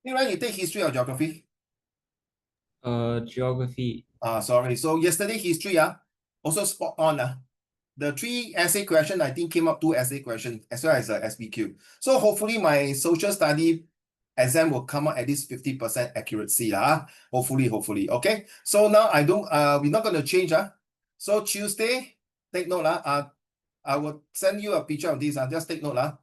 You take history or geography? Geography. Sorry. So yesterday history also spot on. The 3 essay question, I think came up 2 essay questions as well as a SBQ. So hopefully my social study exam will come out at least 50% accuracy. Hopefully. Okay. So now we're not gonna change. So Tuesday, take note. I will send you a picture of this. Just take note.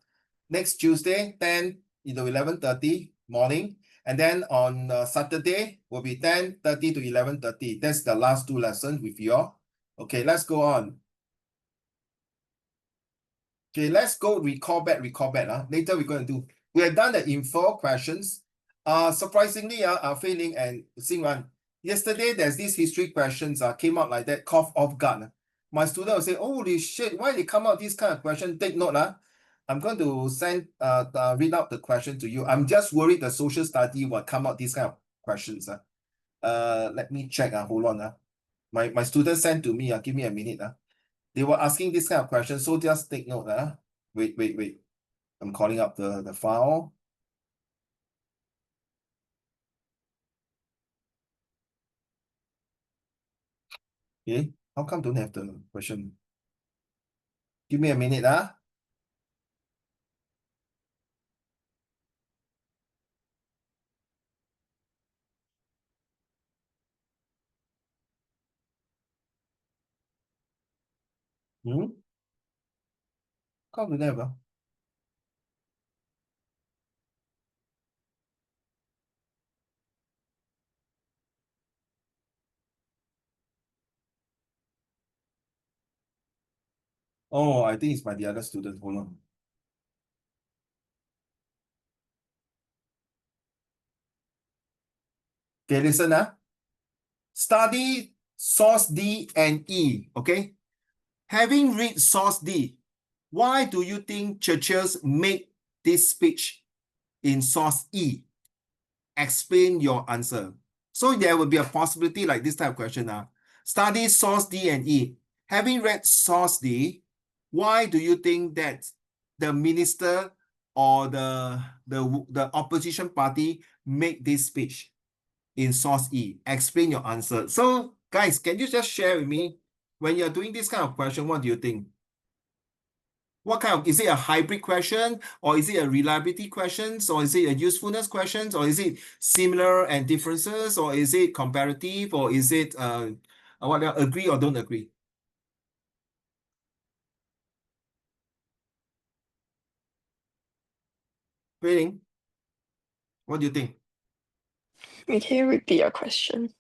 Next Tuesday, 10 to 11:30 morning. And then on Saturday will be 10:30 to 11:30. That's the last 2 lessons with you all. Okay, let's go on. Okay, let's go recall back. Later we're going to do. We have done the info questions. Surprisingly, Fei Ling and Xing Wan, yesterday there's these history questions came out like that, cough off guard. My student will say, holy shit, why they come out this kind of question? Take note. I'm going to read out the question to you. I'm just worried the social study will come out these kind of questions. Let me check. Hold on. My student sent to me. Give me a minute. They were asking this kind of question, so just take note. Wait. I'm calling up the file. Okay, how come don't have the question? Give me a minute. Come don't have. Oh, I think it's by the other student. Hold on. Okay, listen. Study source D and E. Okay. Having read source D, why do you think Churchill made this speech in source E? Explain your answer. So there will be a possibility like this type of question. Study source D and E. Having read source D, why do you think that the minister or the opposition party made this speech in source E? Explain your answer. So guys, can you just share with me, when you're doing this kind of question, what do you think? What kind of, is it a hybrid question, or is it a reliability questions, or is it a usefulness questions, or is it similar and differences, or is it comparative, or is it what, agree or don't agree? Feeling? What do you think? Can you repeat your question?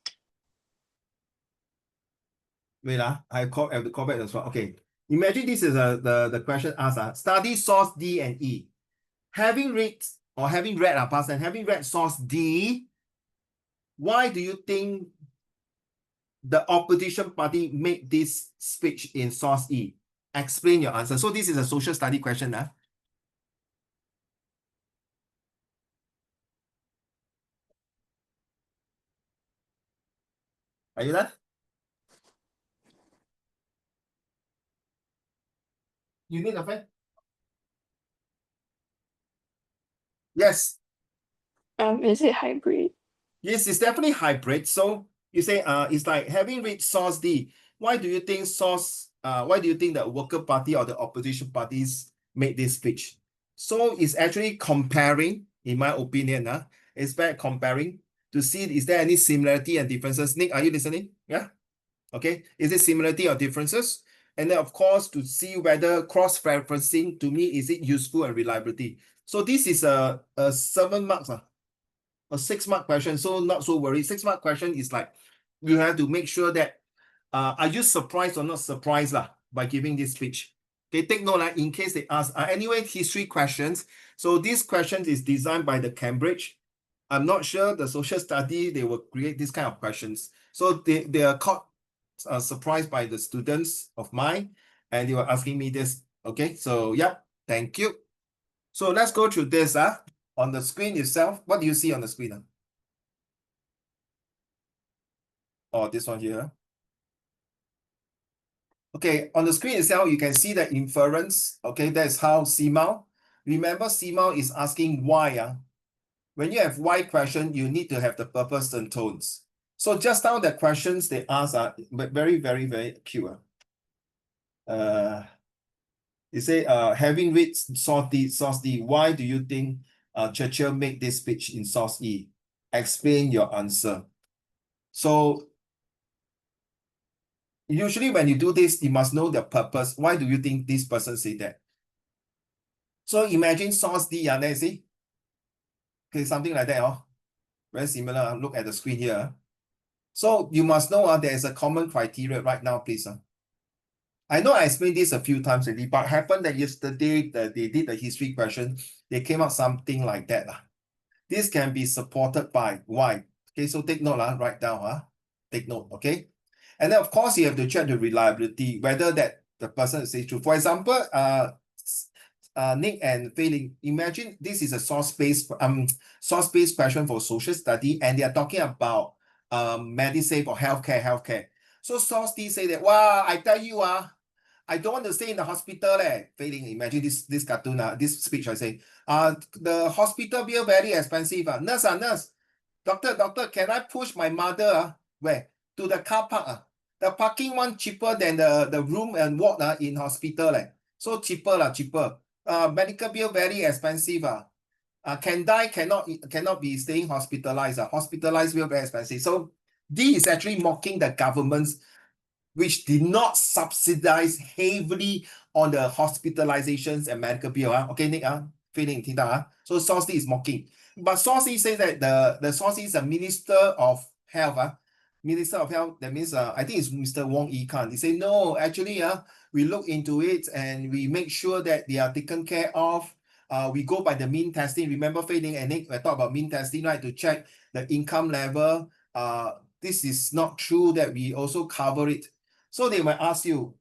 Wait, I have to call back as well. Okay. Imagine this is the question asked. Study source D and E. Having read past and having read source D, why do you think the opposition party made this speech in source E? Explain your answer. So this is a social study question. Are you there? You need a pen? Yes. Is it hybrid? Yes, it's definitely hybrid. So you say it's like having read source D. Why do you think the worker party or the opposition parties made this speech? So it's actually comparing, in my opinion, it's by comparing to see is there any similarity and differences. Nick, are you listening? Yeah. Okay. Is it similarity or differences? And then of course to see whether cross-referencing, to me, is it useful and reliability. So this is a 7 marks. A 6-mark question, so not so worried. 6-mark question is like you have to make sure that are you surprised or not surprised by giving this speech. Okay, take note in case they ask. Anyway, history questions. So this question is designed by the Cambridge. I'm not sure the social study they will create this kind of questions. So they are caught surprised by the students of mine, and they were asking me this. Okay, so yeah, thank you. So let's go through this. On the screen itself, what do you see on the screen? Oh, this one here. Okay, on the screen itself, you can see the inference. Okay, that's how CMAL. Remember, Simao is asking why. When you have why question, you need to have the purpose and tones. So just now the questions they ask are very, very, very cute. You say, having read source D, why do you think Churchill made this speech in source E? Explain your answer. So usually when you do this, you must know the purpose. Why do you think this person said that? So imagine source D, then see? Okay, something like that. Very similar. Look at the screen here. So you must know there is a common criteria right now, please. I know I explained this a few times already, but happened that yesterday they did the history question. They came out something like that. This can be supported by why. Okay, so take note, write down. Take note, okay? And then of course you have to check the reliability, whether that the person is true. For example, Nick and Fei Ling, imagine this is a source-based question for social study, and they are talking about medicine or healthcare. So source D say that, wow, I tell you, I don't want to stay in the hospital. Fei Ling, imagine this cartoon, this speech I say. The hospital bill very expensive. Nurse, doctor, can I push my mother where? To the car park. The parking one cheaper than the room and ward in hospital. So cheaper. Medical bill very expensive. Can die, cannot be staying hospitalized. Hospitalized bill very expensive. So this is actually mocking the government's which did not subsidize heavily on the hospitalizations and medical bill. Okay, Nick, Fei Ling, 听到 So source D is mocking. But source D says that the source is a Minister of Health. Minister of Health, that means I think it's Mr. Wong Yi Kan. He said, no, actually, we look into it and we make sure that they are taken care of. We go by the mean testing. Remember, Fei Ling and Nick, I talked about mean testing, right? To check the income level. This is not true that we also cover it. So they might ask you,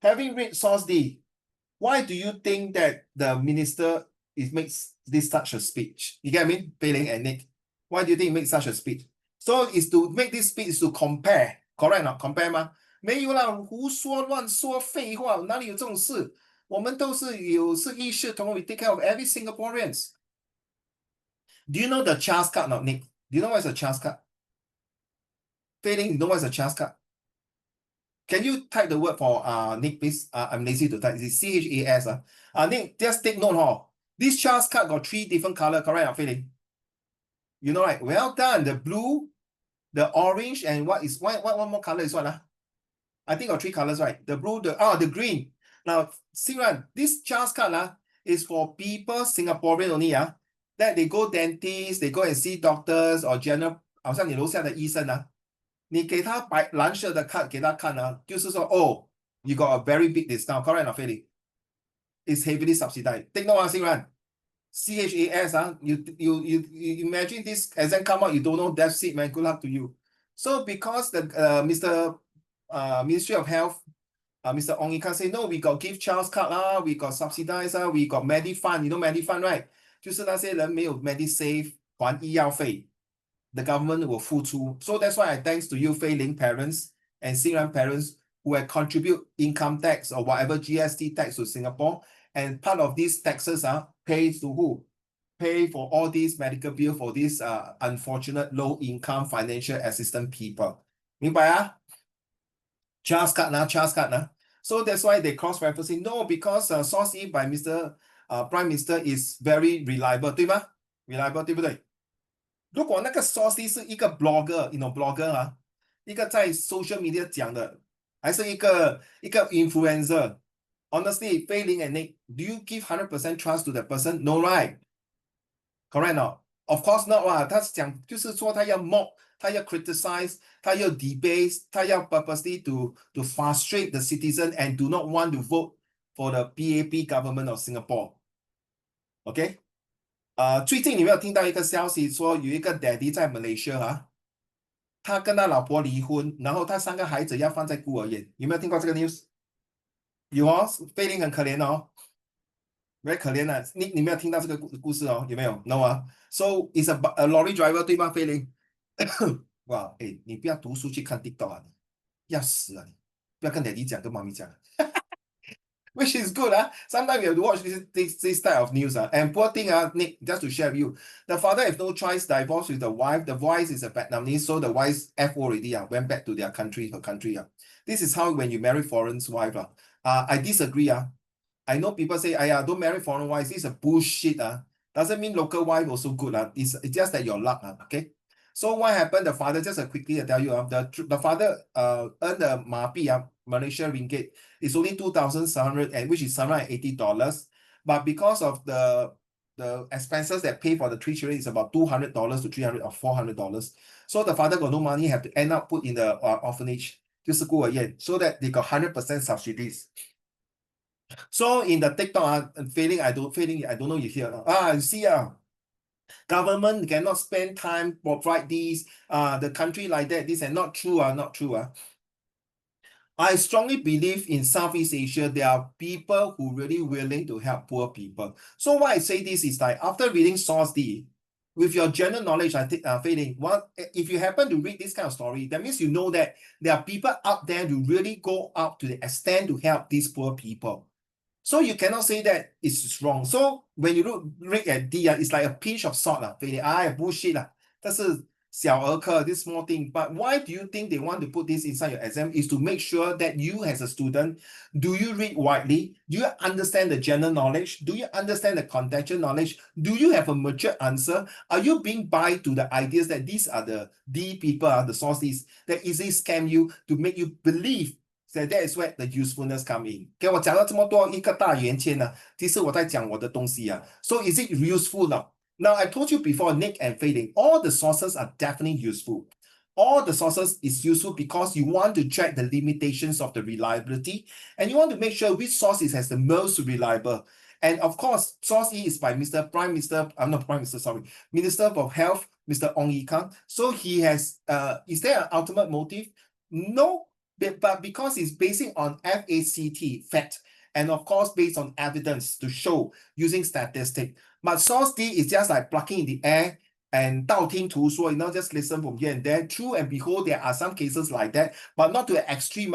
having read source D, why do you think that the minister makes this such a speech? You get what I mean? Fei Ling and Nick. Why do you think he makes such a speech? So is to make this speech is to compare. Correct not? Compare 吗？没有啦，胡说乱说废话，哪里有这种事？我们都是一视同仁 we take care of every Singaporeans. Do you know the CHAS card now, Nick? Do you know what is a CHAS card? Fei Ling, you know what is a CHAS card? Can you type the word for Nick, please? I'm lazy to type. It's CHAS. Nick, just take note. This CHAS card got 3 different colors, correct, Fei Ling? You know, right? Well done. The blue, the orange, and what one more color is what? I think got 3 colors, right? The blue, the green. Now, see, right, this CHAS card is for people, Singaporean only, that they go dentist, they go and see doctors or general, 好像你楼下的医生你给他蓝色的 card 给他看就是说you got a very big discount, correct 吗 Felix? It's heavily subsidized. Take note, Singran. CHAS, you imagine this exam come out, you don't know that seat, man. Good luck to you. So because the Ministry of Health, Mr. Ong Yi Kan say, no, we got give Charles card we got subsidized we got Medifund, you know Medifund, right? 就是那些人没有 Medisave 还医药费。The government will 付出. So that's why thanks to you, Fei Ling parents and Xingran parents who have contribute income tax or whatever GST tax to Singapore. And part of these taxes pays to who? Pay for all these medical bill for these unfortunate low income financial assistance people. 明白CHAS card. So that's why they cross-referencing. No, because source E by Mr. Prime Minister is very reliable, 对吗？ Reliable, 对不对？如果那个 source 是一个 blogger, blogger 一个在 social media 讲的，还是一个 influencer. Honestly, Fei Ling and Nick, do you give 100% trust to that person? No, right? Correct not? Of course not. 他讲就是说他要 mock, 他要 criticize, 他要 debase, 他要 purposely to frustrate the citizen and do not want to vote for the PAP government of Singapore. Okay? 最近你有没有听到一个消息说有一个 daddy 在 Malaysia 他跟他老婆离婚，然后他3个孩子要放在孤儿院，有没有听过这个 news？ 有Fei Ling很可怜very 可怜你没有听到这个故事有没有 ？No So it's a lorry driver 对吗？Fei Ling 哇，你不要读书去看 TikTok 要死你不要跟 daddy 讲，跟妈咪讲 which is good. Sometimes you have to watch this type of news. And poor thing, Nick, just to share with you, the father has no choice, divorced with the wife. The wife is a Vietnamese, so the wife's FO already, went back to their country, her country. This is how when you marry foreign's wife. I disagree. I know people say, don't marry foreign wives. This is a bullshit. Doesn't mean local wife also good. It's just that your luck. Okay. So what happened? The father, just quickly I tell you, the father earned the Mapi, Malaysia ringgit. It's only 2,700, and which is $780. But because of the expenses that pay for the 3 children is about $200 to $300 or $400. So the father got no money, have to end up put in the orphanage, 就是孤儿院, so that they got 100% subsidies. So in the TikTok, failing, I don't know you hear. You see, government cannot spend time provide these, the country like that, this and not true, not true. I strongly believe in Southeast Asia, there are people who really willing to help poor people. So why I say this is like, after reading Source D, with your general knowledge, I think, Fei, if you happen to read this kind of story, that means you know that there are people out there who really go out to the extent to help these poor people. So you cannot say that it's wrong. So when you look at D, it's like a pinch of salt. Bullshit. This small thing. But why do you think they want to put this inside your exam? Is to make sure that you as a student, do you read widely? Do you understand the general knowledge? Do you understand the contextual knowledge? Do you have a mature answer? Are you being biased to the ideas that these are the D people, the sources that easily scam you to make you believe that is where the usefulness come in. 给我讲了这么多一个大圆圈呢，其实我在讲我的东西啊。So is it useful now? Now I told you before, Nick and Fading, all the sources are definitely useful. All the sources is useful because you want to check the limitations of the reliability and you want to make sure which source has the most reliable. And of course, source E is by Minister of Health, Mr. Ong Yi Kang. So he has, is there an ultimate motive? No. But because it's basing on FACT, fact, and of course based on evidence to show using statistic. But source D is just like plucking in the air and 道听途说, just listen from here and there. True and behold, there are some cases like that, but not to an extreme,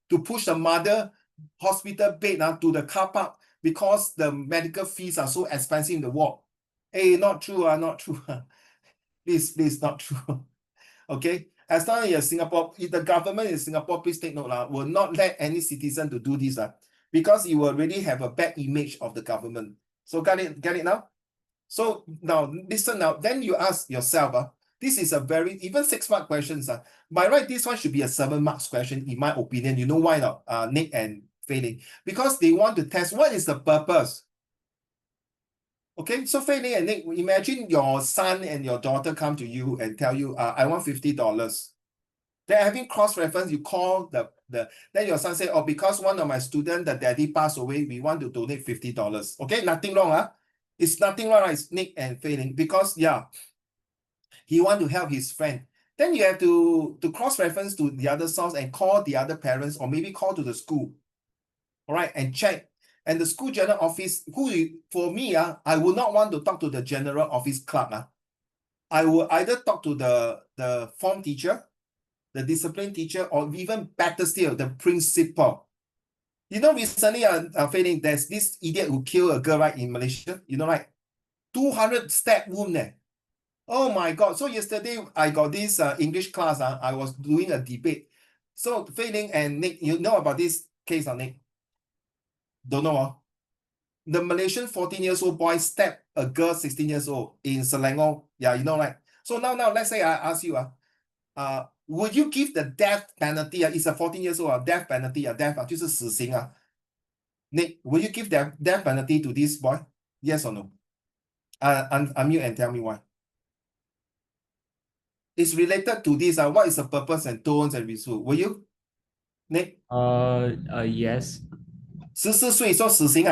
to push the mother hospital bed to the car park because the medical fees are so expensive in the ward. Hey, not true, not true. Please, not true. Okay. As long as Singapore, if the government in Singapore, please take note, will not let any citizen to do this, because it will really have a bad image of the government. So get it now? So now listen now, then you ask yourself, this is a very, even 6-mark questions. By right, this one should be a 7 marks question, in my opinion. You know why not, Nick and Fei? Because they want to test what is the purpose. Okay, so Fei and Nick, imagine your son and your daughter come to you and tell you, I want $50. Then having cross-reference, you call then your son say, because one of my students, the daddy passed away, we want to donate $50. Okay, nothing wrong, It's nothing wrong, it's Nick and Fei, because he want to help his friend. Then you have to cross-reference to the other source and call the other parents or maybe call to the school. All right, and check. And the school general office, for me, I would not want to talk to the general office clerk. I will either talk to the form teacher, the discipline teacher, or even better still, the principal. Recently, Fei, there's this idiot who killed a girl, right, in Malaysia. 200 stab wound there. Oh my God. So yesterday, I got this English class. I was doing a debate. So Fei and Nick, you know about this case, Nick? Don't know. The Malaysian 14-year-old boy stabbed a girl 16 years old in Selangor. Yeah, right? So now let's say I ask you, would you give the death penalty? It's a 14 years old, death penalty, death 就是死刑 Nick, will you give the death penalty to this boy? Yes or no? Unmute and tell me why. It's related to this. What is the purpose and tones and result? Will you, Nick? Yes. 14岁说死刑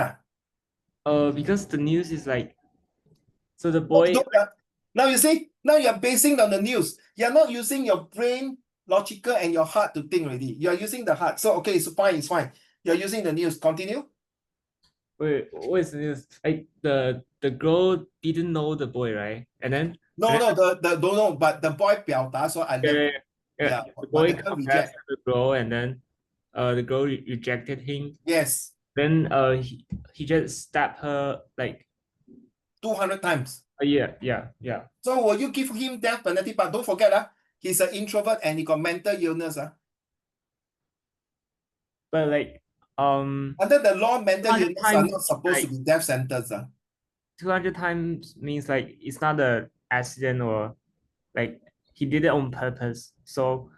Because the news is like, so the boy. Now you see, now you're basing on the news. You're not using your brain, logical, and your heart to think already. You're using the heart. So okay, it's fine. You're using the news. Continue. Wait, what is the news? Like the girl didn't know the boy, right? And then don't know, but the boy 表达说 I love. The boy confessed to the girl, and then the girl rejected him. Yes. Then he just stabbed her like 200 times. yeah. So will you give him death penalty? But don't forget, he's an introvert and he got mental illness. But like Under the law, mental 200 illness are times not supposed to like be death sentence. 200 times means like it's not an accident or like he did it on purpose. So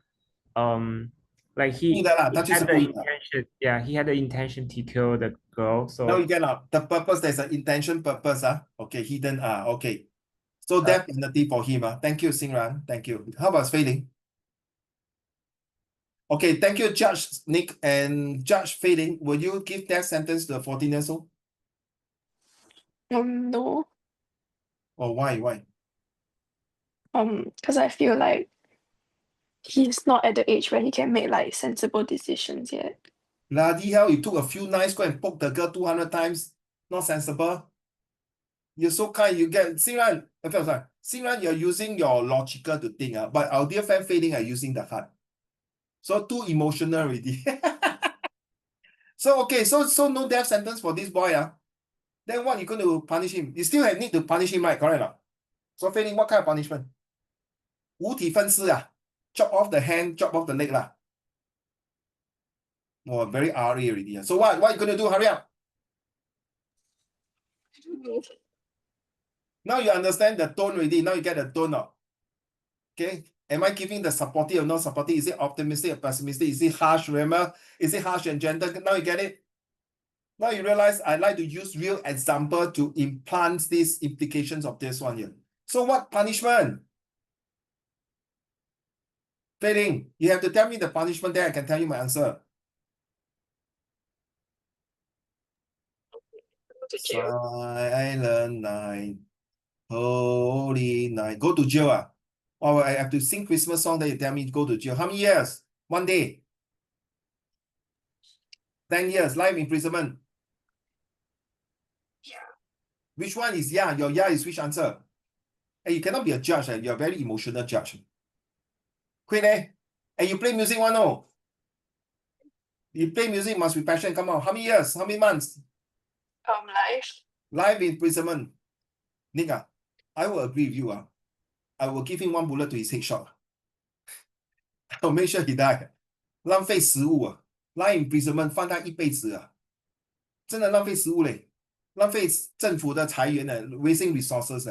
like he 故意的啦，他 he 就是 had the 故意的。 intention, yeah, he had the intention to kill the girl. Now So you get out. The purpose, there's an intention purpose. Okay, hidden. Okay. So Uh, death penalty for him. Thank you, Singran. Thank you. How about Fei Ling? Okay, thank you, Judge Nick and Judge Fei Ling. Will you give death sentence to the 14 years old? No. Or why? Why? Because I feel like he's not at the age where he can make like sensible decisions yet. Bloody hell, you took a few knives, go and poke the girl 200 times. Not sensible. You're so kind, you get Singran. Sorry. Singran, you're using your logical to think, but our dear friend Fei Ling are using the heart. So too emotional already. So okay, so no death sentence for this boy. Then what you going to punish him? You still need to punish him, right? Correct or not? So Fei Ling, what kind of punishment? 五体分尸 chop off the hand, chop off the leg lah. Oh, very RA already. So what you going to do? Hurry up. Now you understand the tone already. Now you get the tone now. Okay. Am I giving the supportive or not supportive? Is it optimistic or pessimistic? Is it harsh? Remember? Is it harsh and gentle? Now you get it. Now you realize I like to use real example to implant these implications of this one here. So what punishment? Fei Ling, you have to tell me the punishment, then I can tell you my answer. Silent night, holy night. Go to jail. Or I have to sing Christmas song, then you tell me to go to jail. How many years? 1 day. 10 years, life imprisonment. Yeah. Which one is yeah? Your yeah is which answer? And you cannot be a judge. You're a very emotional judge. Quick, and you play music one, no? You play music must be passion. Come on. How many years? How many months? Life. Life imprisonment. Nick, I will agree with you. I will give him 1 bullet to his headshot. I'll make sure he die. 浪费食物，life imprisonment 放他一辈子真的浪费食物嘞，浪费政府的财源wasting resources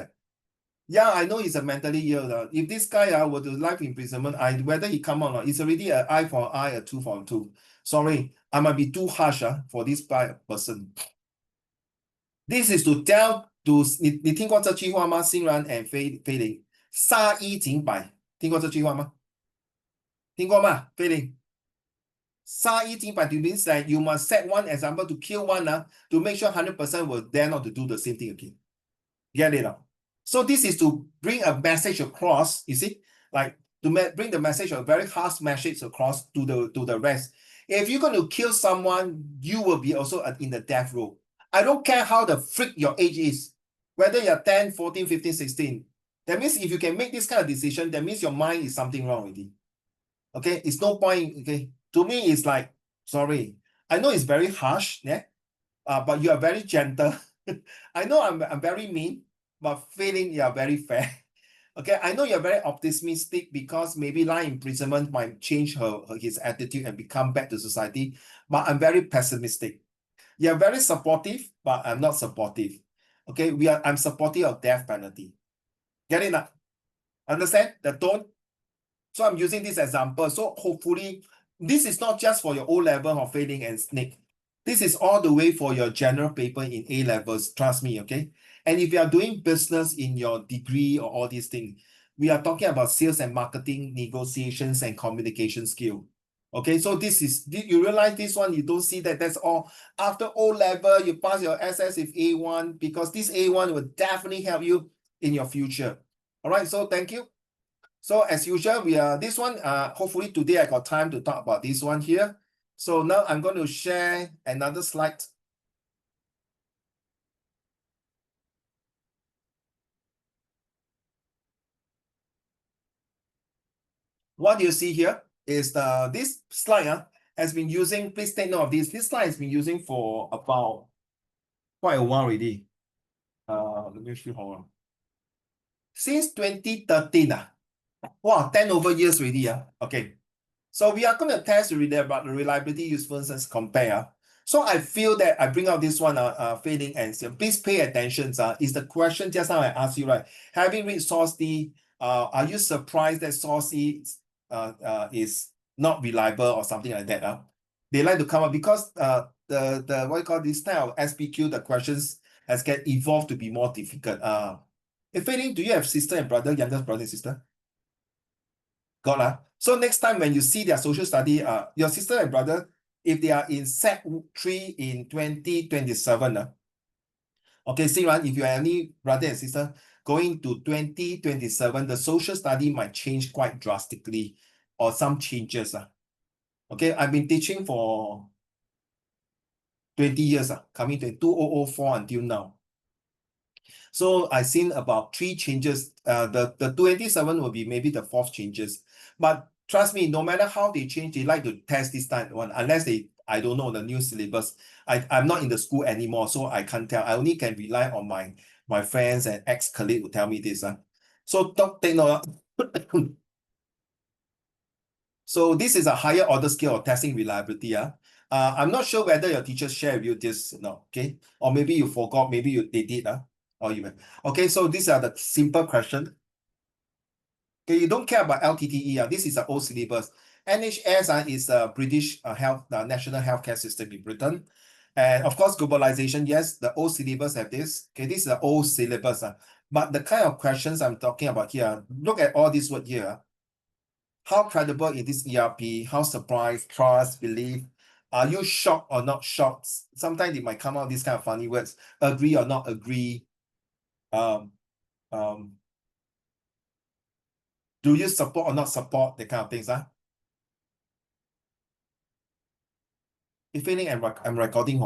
Yeah, I know he's a mentally ill. If this guy were to life imprisonment, whether he come out or not, it's already an eye for eye, a tooth for a tooth. Sorry, I might be too harsh for this person. This is to tell to 你听过这句话吗？欣然 and 菲林，杀一儆百，听过这句话吗？听过吗？菲林？杀一儆百 means that you must set one example to kill one to make sure 100% will dare not to do the same thing again. Get it out? So this is to bring a message across, you see, like to bring the message, a very harsh message across to the rest. If you're going to kill someone, you will be also in the death row. I don't care how the freak your age is, whether you're 10, 14, 15, 16. That means if you can make this kind of decision, that means your mind is something wrong already. Okay, it's no point. Okay, to me, it's like, sorry, I know it's very harsh, but you are very gentle. I know I'm very mean, but feeling you are very fair. Okay, I know you're very optimistic because maybe life imprisonment might change his attitude and become back to society, but I'm very pessimistic. You're very supportive, but I'm not supportive. Okay, I'm supportive of death penalty. Get it now? Understand the tone? So I'm using this example. So hopefully, this is not just for your O-level of failing and snake. This is all the way for your general paper in A-levels. Trust me, okay? And if you are doing business in your degree or all these things, we are talking about sales and marketing, negotiations, and communication skill. Okay, so you realize this one, you don't see that that's all. After O-level, you pass your SS with A1 because this A1 will definitely help you in your future. All right, so thank you. So as usual, this one, hopefully today I got time to talk about this one here. So now I'm going to share another slide. What you see here is this slide has been using, please take note of this. This slide has been using for about quite a while already. Let me see, hold on. Since 2013, wow, 10 over years already. Okay. So we are going to test about the reliability, usefulness, compare. So I feel that I bring out this one, failing answer. Please pay attention. Is the question just now I asked you, right? Having read source D, are you surprised that source E is not reliable or something like that? They like to come up because the what you call this style of SPQ, the questions has get evolved to be more difficult. If failing, do you have sister and brother, youngest brother and sister? Got So next time when you see their social study, your sister and brother, if they are in Sec3 in 2027, okay, see, right, if you have any brother and sister going to 2027, the social study might change quite drastically or some changes. Okay, I've been teaching for 20 years, coming to 2004 until now. So I've seen about 3 changes. The 27 will be maybe the 4th changes. But trust me, no matter how they change, they like to test this time one, unless I don't know the new syllabus. I'm not in the school anymore, so I can't tell. I only can rely on my friends and ex-colleagues who tell me this. So don't take note. So this is a higher order scale of testing reliability. I'm not sure whether your teachers share with you this, no, okay? Or maybe you forgot, maybe they did. Or you okay, so these are the simple questions. Okay, you don't care about LTTE. This is an old syllabus. NHS is a British national healthcare system in Britain. And of course, globalization, yes, the old syllabus have this. Okay, this is the old syllabus. But the kind of questions I'm talking about here, look at all these words here. How credible is this ERP? How surprised, trust, belief? Are you shocked or not shocked? Sometimes they might come out these kind of funny words. Agree or not agree? Do you support or not support the kind of things? If failing, I'm recording.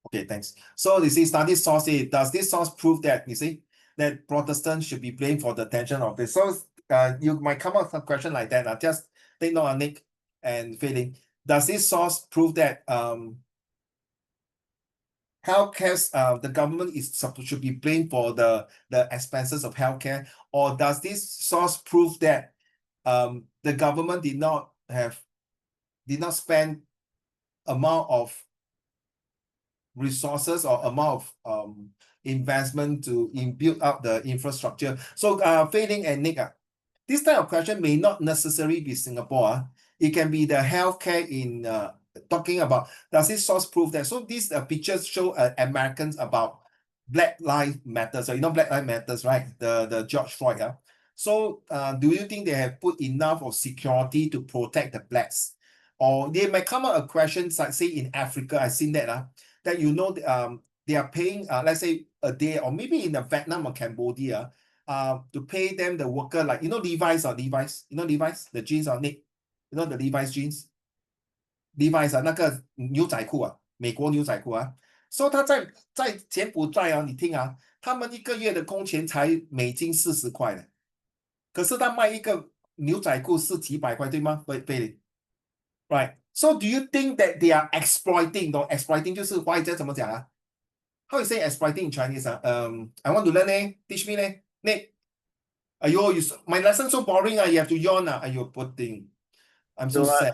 Okay, thanks. So you see, study source, does this source prove that, you see, that Protestants should be blamed for the tension of this? So you might come up with a question like that. Just take note, Nick and failing. Does this source prove that healthcare, the government should be blamed for the expenses of healthcare, or does this source prove that the government did not spend amount of resources or amount of investment to build up the infrastructure? So Fei-Ling and Nick, this type of question may not necessarily be Singapore. It can be the healthcare in talking about, does this source prove that? So these pictures show Americans about Black Lives Matter. So you know Black Lives Matters, right? The George Floyd. So do you think they have put enough of security to protect the blacks? Or they might come up with questions like, say, in Africa, I've seen that that they are paying, let's say, a day, or maybe in Vietnam or Cambodia, to pay them the worker, like, you know, Levi's, you know Levi's, the jeans or Nick, you know the Levi's jeans, Levi's 那个牛仔裤美国牛仔裤so 他在柬埔寨你听他们一个月的工钱才$40的，可是他卖一个牛仔裤是几百块，对吗？Right. So do you think that they are exploiting? Exploiting 就是华语叫怎么讲How you say exploiting in Chinese? I want to learn teach me Nick. Ayo, my lesson so boring you have to yawn Ayo, poor thing. I'm so sad.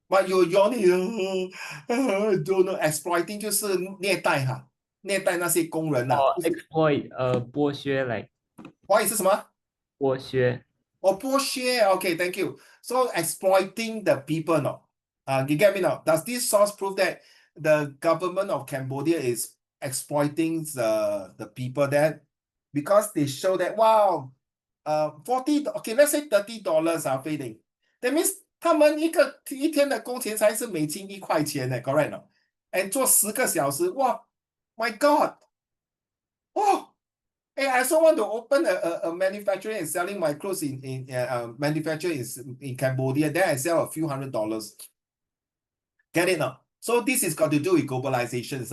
But you yawning, don't know. Exploiting 就是虐待虐待那些工人exploit 剥削 like 华语是什么？剥削。剥削 Okay, thank you. So exploiting the people you get me now? Does this source prove that the government of Cambodia is exploiting the people there? Because they show that, wow, 40, okay, let's say $30 failing. That means 他们一天的工钱才是美金1块钱correct no? And 做10个小时，哇 my God. Oh, hey, I also want to open a manufacturing and selling my clothes in manufacturing in Cambodia. Then I sell a few $100s. Get it now? So this is got to do with globalizations.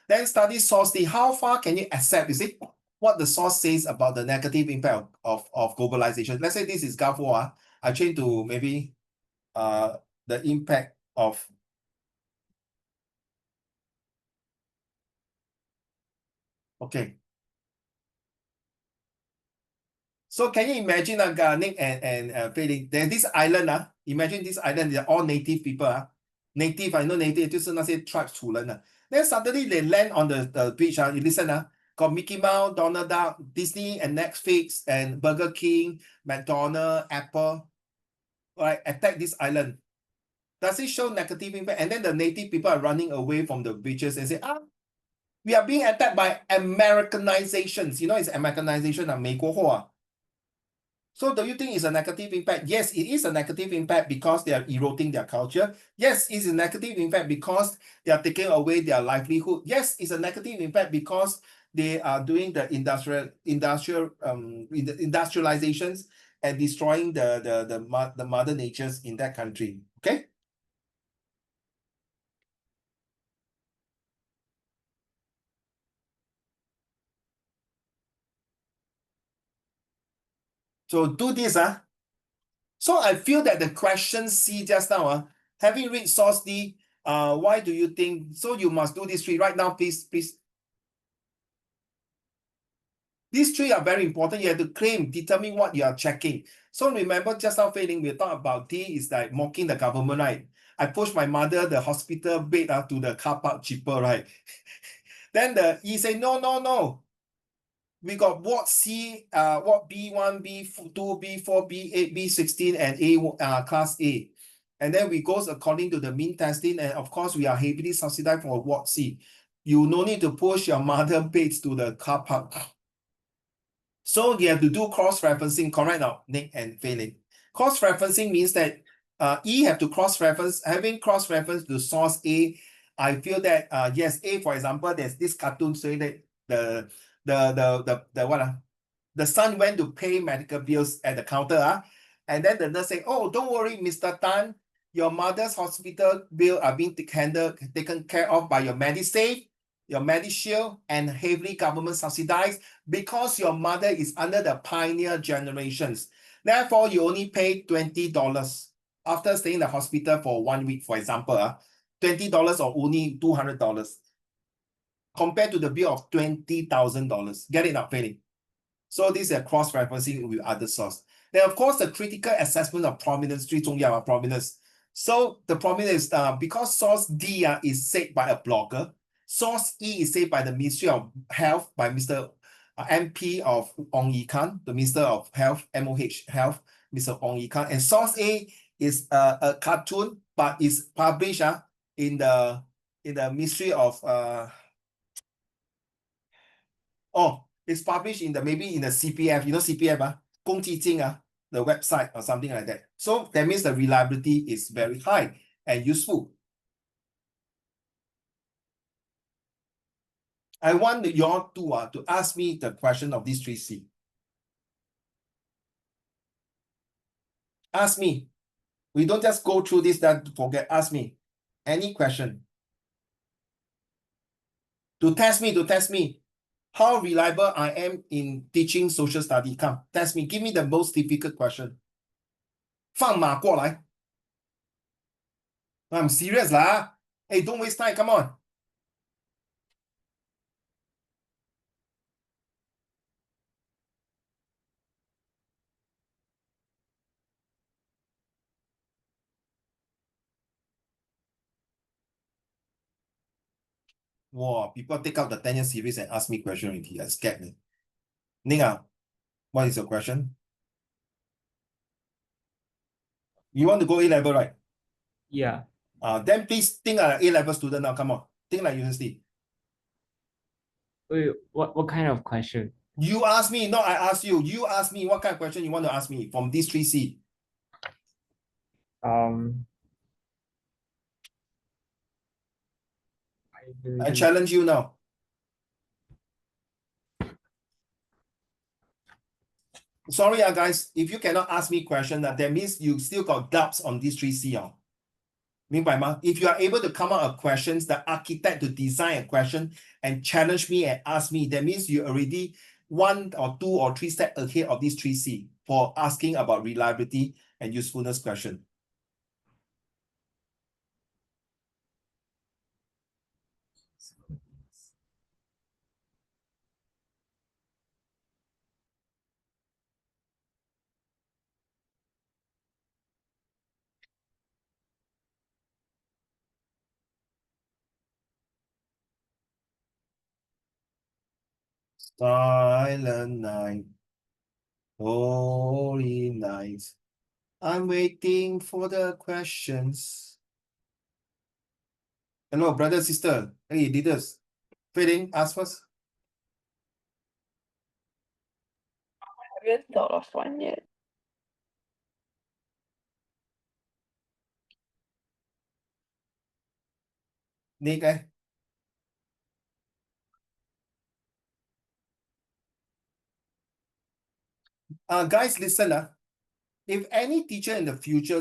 Then study source. How far can you accept? You see what the source says about the negative impact of globalization. Let's say this is Gulf War. I change to maybe the impact of okay. So can you imagine Nick and Fei Ling, there's this island imagine this island, they're all native people native, I know native 就是那些 tribes 土人Then suddenly they land on the beach you listen got Mickey Mouse, Donald Duck, Disney and Netflix and Burger King, McDonald's, Apple, right, attack this island. Does it show negative impact? And then the native people are running away from the beaches and say, we are being attacked by Americanizations. You know, it's Americanization 美国化 So do you think it's a negative impact? Yes, it is a negative impact because they are eroding their culture. Yes, it's a negative impact because they are taking away their livelihood. Yes, it's a negative impact because they are doing the industrializations and destroying the mother natures in that country. Okay. So do this So I feel that the question C just now having read source D, why do you think so? You must do these three right now, please. These three are very important. You have to claim, determine what you are checking. So remember just now failing, we talked about D is like mocking the government, right? I pushed my mother, the hospital bed to the car park cheaper, right? Then the E say, no. We got Ward C, Ward B1, B2, B4, B8, B16, and A Class A. And then we goes according to the mean testing, and of course we are heavily subsidized for Ward C. You no need to push your mother beds to the car park. So you have to do cross-referencing, correct now, Nick and Failing. Cross-referencing means that E have to cross-reference, having cross-reference to source A. I feel that yes, A, for example, there's this cartoon saying that the son went to pay medical bills at the counter and then the nurse say, oh, don't worry, Mr. Tan, your mother's hospital bill are being taken care of by your MediSave, your MediShield, and heavily government subsidized because your mother is under the pioneer generations. Therefore, you only pay $20 after staying in the hospital for 1 week, for example, $20 or only $200 compared to the bill of $20,000. Get it now, Failing. So this is a cross-referencing with other source. Then of course the critical assessment of prominence, 最重要 prominence. So the prominence because source D is said by a blogger, source E is said by the Ministry of Health by Mr. MP of Ong Yi Kan, the Minister of Health, MOH Health, Mr. Ong Yi Kan, and source A is a cartoon but is published in the Ministry of it's published in maybe in the CPF, you know CPF 公积金 the website or something like that. So that means the reliability is very high and useful. I want you all to ask me the question of these three C. Ask me. We don't just go through this, then forget. Ask me. Any question. To test me. How reliable I am in teaching social study. Come, test me. Give me the most difficult question. 放马过来. I'm serious lah. Hey, don't waste time. Come on. Wow, people take out the 10-year series and ask me question already. I scared me. Ning, what is your question? You want to go A-level, right? Yeah. Then please think like an A-level student now. Come on. Think like university. Wait, what kind of question? You ask me, not I ask you. You ask me what kind of question you want to ask me from these three C. I challenge you now. Sorry, guys. If you cannot ask me question, that means you still got doubts on these three C. If you are able to come up with questions, the architect to design a question and challenge me and ask me, that means you already 1 or 2 or 3 steps ahead of these 3C for asking about reliability and usefulness question. Silent night, holy night. I'm waiting for the questions. Hello, brother, sister. Hey, leaders. Feeling, ask first. I haven't thought of one yet. Nick, eh? Guys, listen. If any teacher in the future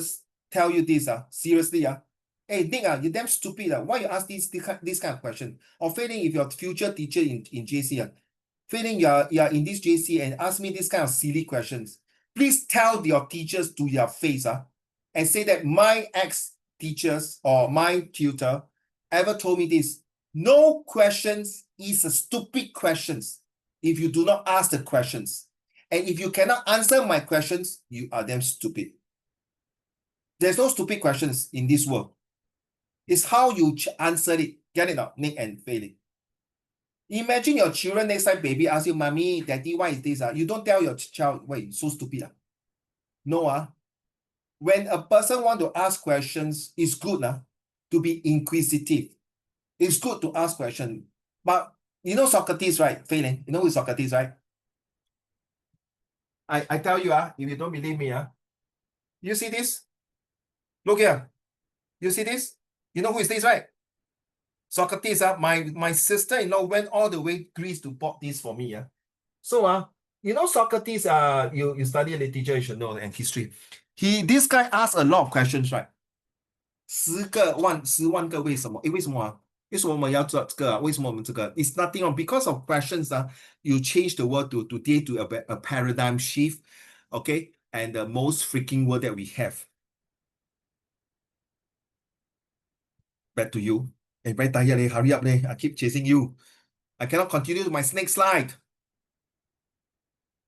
tell you this, seriously, hey, Nick, you damn stupid. Why you ask this kind of question? Or failing if your future teacher in JC, failing you're in this JC and ask me this kind of silly questions. Please tell your teachers to your face, and say that my ex-teachers or my tutor ever told me this. No questions is a stupid questions if you do not ask the questions. And if you cannot answer my questions, you are damn stupid. There's no stupid questions in this world. It's how you answer it. Get it now, Nick and failing. Imagine your children next time baby ask you, Mommy, Daddy, why is this? You don't tell your child, wait, so stupid. No, when a person want to ask questions, it's good to be inquisitive. It's good to ask questions. But you know Socrates, right? Failing. You know who is Socrates, right? I tell you, if you don't believe me, you see this? Look here. You see this? You know who is this, right? Socrates, my sister-in-law went all the way to Greece to bought this for me. So, you know Socrates, you study literature, you should know, and history. This guy asked a lot of questions, right? 10万个为什么？为什么啊？为什么我们要做这个？为什么我们这个？ It's nothing wrong. Because of questions, you change the world to today to a paradigm shift, okay? And the most freaking world that we have. Back to you. Hey, very tired, hurry up, I keep chasing you. I cannot continue to my next slide.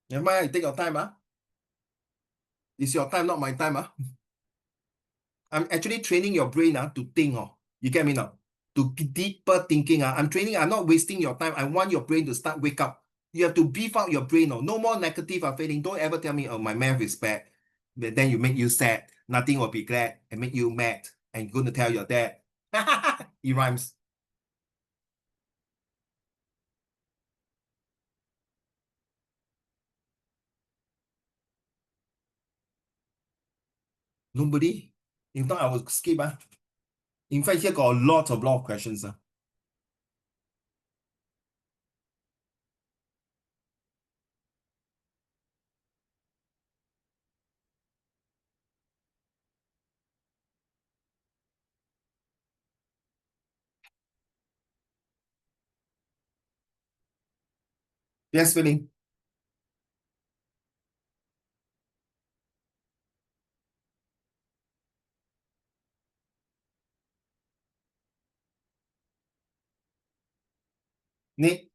Never mind, take your time, It's your time, not my time, I'm actually training your brain to think, You get me now? To deeper thinking, I'm training, I'm not wasting your time. I want your brain to start wake up. You have to beef up your brain, No more negative failing. Don't ever tell me, oh, my math is bad. But then you make you sad. Nothing will be glad and make you mad. And you're going to tell your dad. It rhymes. Nobody? If not, I will skip. In fact, here got a lot of questions. Yes, feeling. Nick?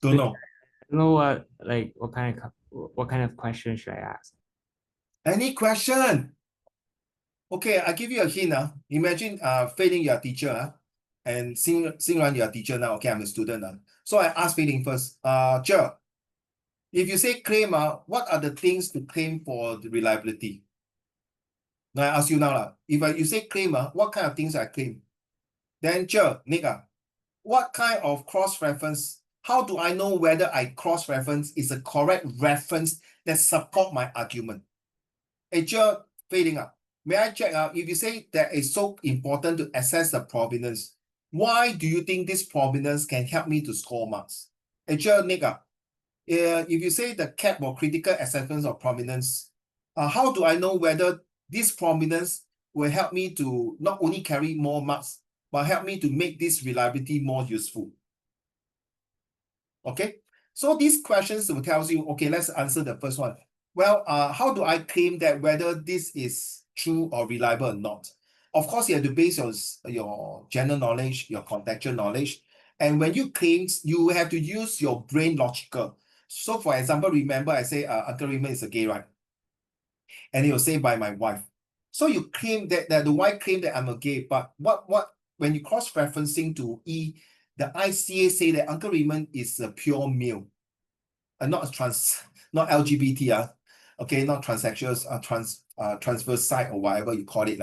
Don't know. I don't know what kind of question should I ask? Any question? Okay, I give you a hint. Imagine failing your teacher and Xingran your teacher now. Okay, I'm a student. So I ask failing first. Cher, if you say claim, what are the things to claim for the reliability? Now I ask you now. If you say claim, what kind of things I claim? Then Cher, Nick, what kind of cross-reference? How do I know whether I cross-reference is a correct reference that support my argument? Hey, Cher, failing may I check if you say that it's so important to assess the provenance, why do you think this provenance can help me to score marks? Hey, Cher, Nick, if you say the CAP or critical assessment of provenance, how do I know whether this provenance will help me to not only carry more marks, but help me to make this reliability more useful? Okay, so these questions will tell you, okay, let's answer the first one. Well, how do I claim that whether this is true or reliable or not? Of course, you have to base your general knowledge, your contextual knowledge. And when you claim, you have to use your brain logical. So for example, remember I say Uncle Raymond is a gay, right? And he was saved by my wife. So you claim that the wife claimed that I'm a gay, but what when you cross-referencing to the ICA say that Uncle Raymond is a pure male, not not LGBT, okay, not transsexuals, transverse side or whatever you call it.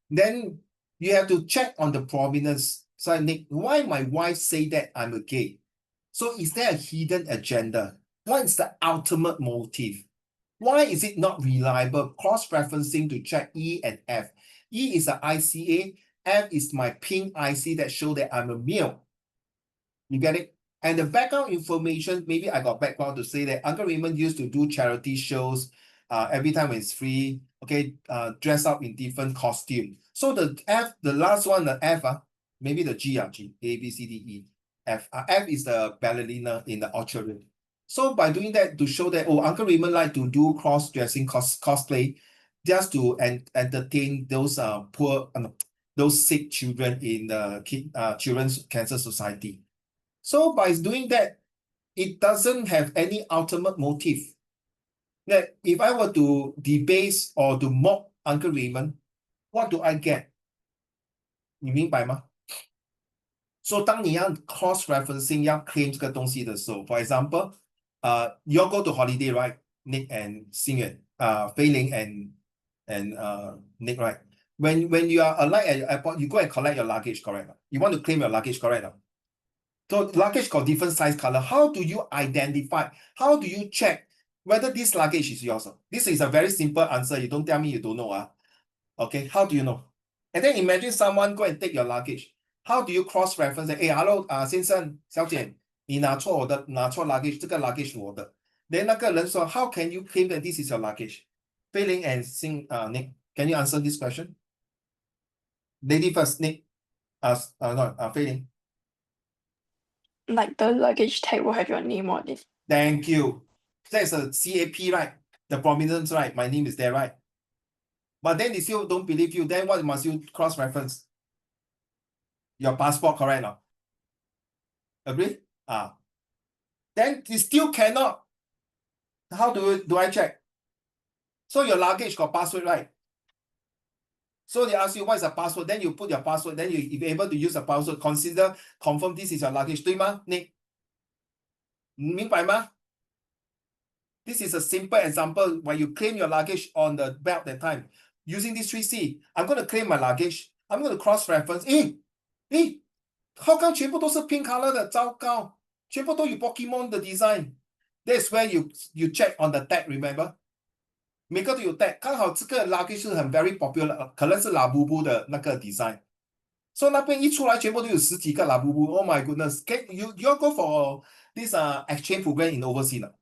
Then you have to check on the provenance. So Nick, why my wife say that I'm a gay? So is there a hidden agenda? What is the ultimate motive? Why is it not reliable? Cross-referencing to check E and F. E is the ICA, F is my pink IC that show that I'm a male. You get it? And the background information, maybe I got background to say that Uncle Raymond used to do charity shows every time it's free, okay, dress up in different costume. So the F, the last one, the F, maybe the G, G, A, B, C, D, E, F. F is the ballerina in the orchard room. So by doing that, to show that, oh, Uncle Raymond like to do cross-dressing cosplay just to entertain those poor, those sick children in the Children's Cancer Society. So by doing that, it doesn't have any ultimate motive. That if I were to debase or to mock Uncle Raymond, what do I get? 你明白吗？ So 当你要 cross-referencing 要 claim 这个东西的时候 for example, you all go to holiday, right? Nick and Xingyan, Fei Ling and Nick, right? When you are alight at your airport, you go and collect your luggage, correct? You want to claim your luggage, correct? So luggage got different size color. How do you identify? How do you check whether this luggage is yours? This is a very simple answer. You don't tell me you don't know. Okay, how do you know? And then imagine someone go and take your luggage. How do you cross-reference? Hey, hello, 先生, 小姐,你拿错luggage, 这个 luggage 我的. Then 那个人说, how can you claim that this is your luggage? Fei Ling and Nick, can you answer this question? Lady first, Nick. Fei Ling. Like the luggage tag will have your name on it. Thank you. That's a CAP, right? The prominence, right? My name is there, right? But then they still don't believe you. Then what must you cross-reference? Your passport, correct? No? Agree? Then they still cannot. How do I check? So your luggage got password, right? So they ask you what is the password, then you put your password, then if you're able to use the password, confirm this is your luggage, 对吗 Nick? 你明白吗? This is a simple example where you claim your luggage on the belt that time. Using this 3C, I'm going to claim my luggage. I'm going to cross-reference. How come 全部都是 pink color 的？糟糕，全部都有 Pokemon 的 design. That's where you check on the tag, remember? 每个都有 tag， 刚好这个 luggage 是很 very popular， 可能是 Labubu 的那个 design。So 那边一出来，全部都有10几个 Labubu. Oh my goodness! You all go for this exchange program in overseas 呢？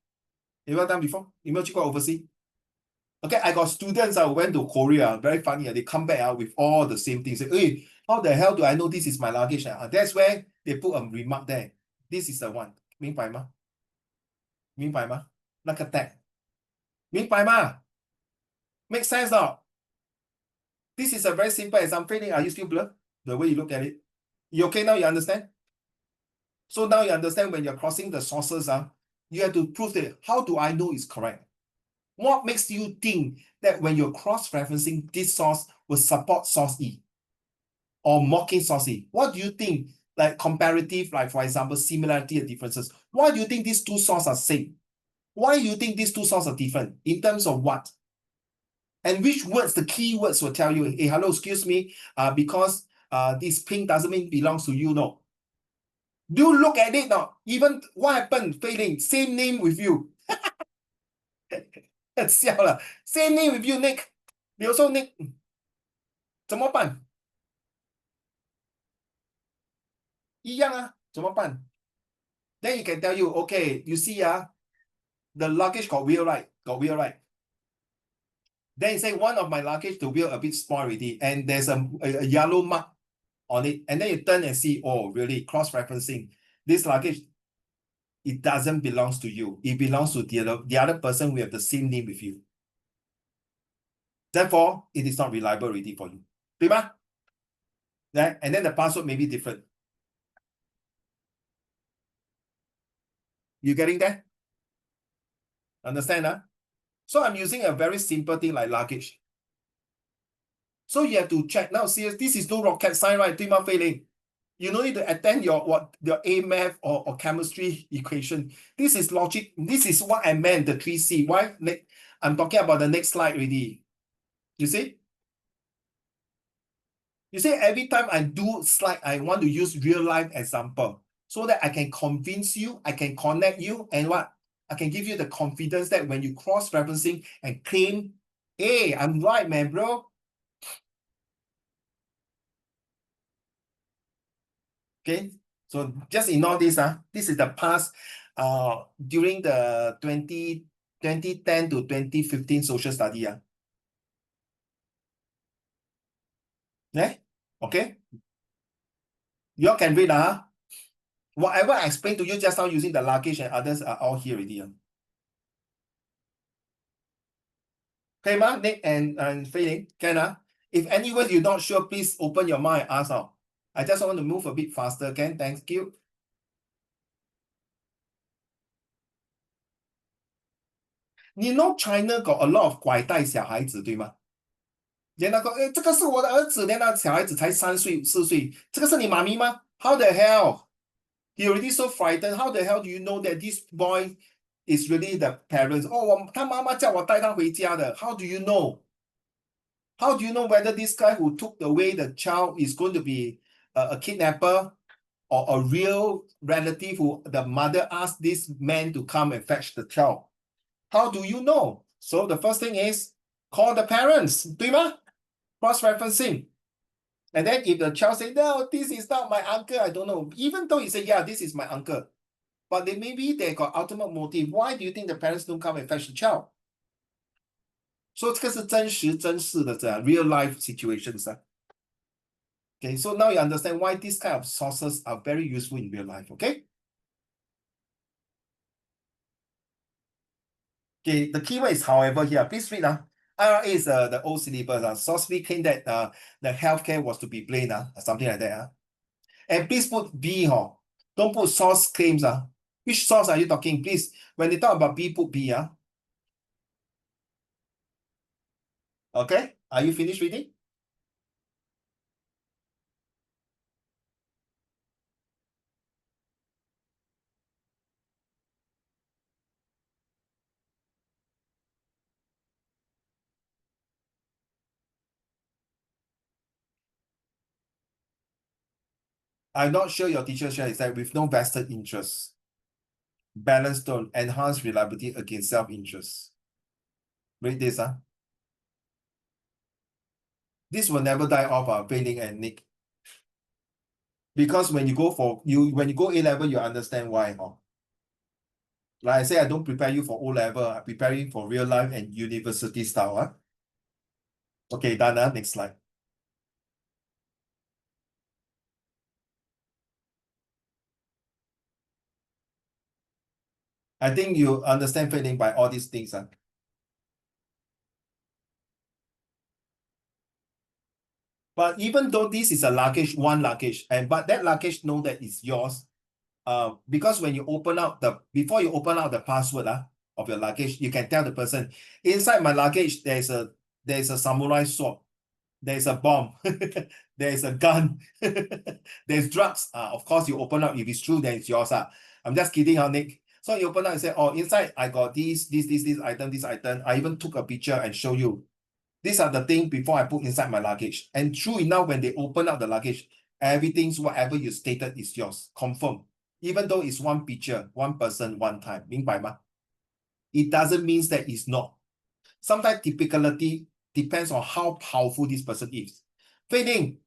You ever done before? 有没有去过 overseas? Okay, I got students who went to Korea, very funny. They come back with all the same things. Say, hey, how the hell do I know this is my luggage? That's where they put a remark there. This is the one. 明白吗？明白吗？那个 tag. 明白吗？ Make sense now? This is a very simple example. Are you still blurred? The way you look at it. You okay now? You understand? So now you understand when you're crossing the sources, you have to prove that how do I know it's correct? What makes you think that when you're cross-referencing this source will support source E or mocking source E? What do you think, like comparative, like for example, similarity and differences? Why do you think these two sources are same? Why do you think these two sources are different? In terms of what? And which words, the key words will tell you, hey, hello, excuse me, because this pink doesn't mean belongs to you, no. Do look at it now. Even what happened, Fei Ling, same name with you. 笑了 Same name with you, Nick. You also Nick. 怎么办？一样啊，怎么办？ Then you can tell you, okay, you see, the luggage got wheel, right? Got wheel, right? Then you say one of my luggage, the wheel a bit spoiled already, and there's a yellow mark on it. And then you turn and see, oh, really, cross-referencing. This luggage, it doesn't belong to you. It belongs to the other person who have the same name with you. Therefore, it is not reliable already for you. 对吧? Right? And then the password may be different. You getting that? Understand? So I'm using a very simple thing like luggage. So you have to check. Now, see, this is no rocket science, right? 对吗, Fei Ling? You don't need to attend your A math or chemistry equation. This is logic. This is what I meant, the 3C. Why? I'm talking about the next slide already. You see? You see, every time I do slide, I want to use real life example so that I can convince you, I can connect you, and what? I can give you the confidence that when you cross-referencing and claim, hey, I'm right, man, bro. Okay, so just ignore this. This is the past during the 2010 to 2015 social study. Yeah, okay. You all can read. Whatever I explained to you just now using the luggage and others are all here already. Okay, ma? Nick and Fei Ling, can? If any words you're not sure, please open your mind and ask out. I just want to move a bit faster, can? Thank you. You know China got a lot of 拐带小孩子，对吗？连那个，这个是我的儿子，连那小孩子才3岁、4岁，这个是你妈咪吗 ？How the hell? He already so frightened. How the hell do you know that this boy is really the parents? Oh, 他妈妈叫我带他回家的。How do you know? How do you know whether this guy who took away the child is going to be a kidnapper or a real relative who the mother asked this man to come and fetch the child? How do you know? So the first thing is call the parents, 对吗? Cross-referencing. And then if the child say, no, this is not my uncle, I don't know. Even though you say, yeah, this is my uncle. But maybe they got ultimate motive. Why do you think the parents don't come and fetch the child? So 这个是真实真事的real life situations. Okay, so now you understand why these kind of sources are very useful in real life, okay? Okay, the keyword is however here. Please read. IRA is the old syllabus. Sourcely claimed that the healthcare was to be blamed, something like that. And please put B, don't put source claims. Which source are you talking? Please, when they talk about B, put B. Okay, are you finished reading? I'm not sure your teacher share is that with no vested interest. Balance tone, enhance reliability against self-interest. Read this. This will never die off, Fei Ling and Nick. Because when you go A level, you understand why. Like I say, I don't prepare you for O level. I prepare you for real life and university style. Okay, done. Next slide. I think you understand Fei Ling by all these things. But even though this is a luggage, one luggage, but that luggage know that it's yours, because when you open out before you open out the password of your luggage, you can tell the person, inside my luggage, there's a samurai sword, there's a bomb, there's a gun, there's drugs. Of course, you open up, if it's true, then it's yours. I'm just kidding, Nick. So you open up and say, oh, inside I got this item. I even took a picture and show you. These are the things before I put inside my luggage. And true enough, when they open up the luggage, everything's whatever you stated is yours. Confirm. Even though it's one picture, one person, one time. 明白吗? It doesn't mean that it's not. Sometimes typicality depends on how powerful this person is. Fei Ling,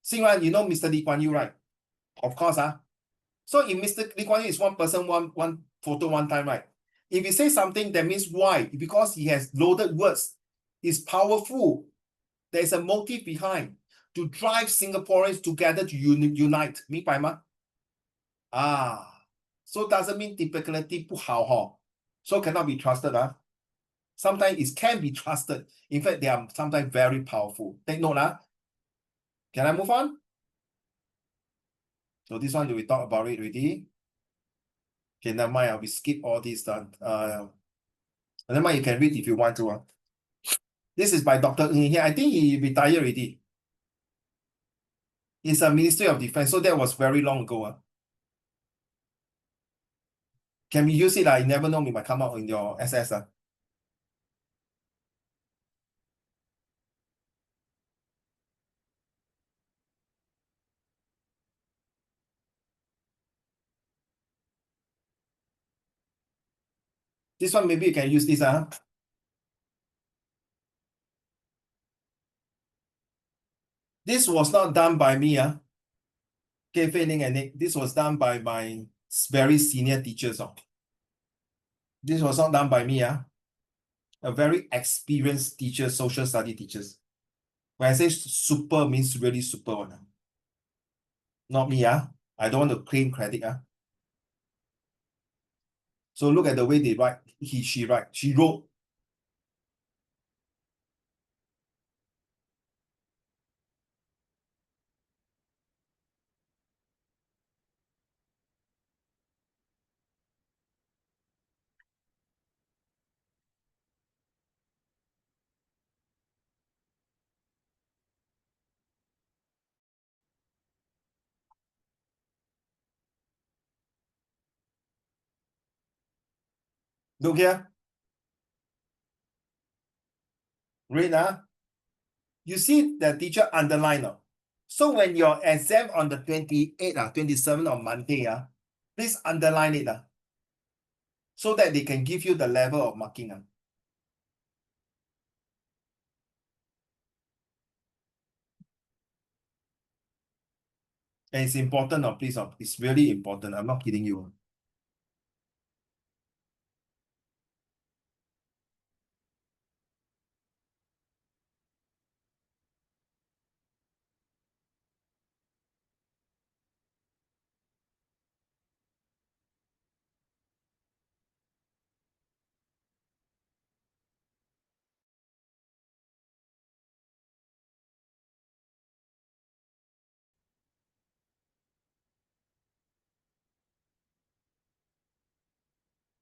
Xingran, you know Mr. Lee Kuan Yew, right? Of course. So if Mr. Lee Kuan Yew is one person, one photo, one time, right? If he says something, that means why? Because he has loaded words. Is powerful. There's a motive behind to drive Singaporeans together to unite. 明白吗? So doesn't mean typicality 不好 so cannot be trusted. Sometimes it can be trusted. In fact, they are sometimes very powerful. Take note. Can I move on? So this one, we talk about it already. Okay, never mind. We skip all this. Never mind, you can read if you want to. This is by Dr. Ng here. I think he retired already. It's a Ministry of Defense, so that was very long ago. Can we use it? You never know, it might come out in your SS. This one, maybe you can use this. This was not done by me. Okay, Fei Ling and Nick, this was done by my very senior teachers. This was not done by me. A very experienced teacher, social study teachers. When I say super, means really super one. Not me. I don't want to claim credit. So look at the way they write. She write. She wrote. Look here. Read. You see the teacher underline. So when your exam on the 28th, 27th on Monday, please underline it. So that they can give you the level of marking. And it's important, please. It's really important. I'm not kidding you.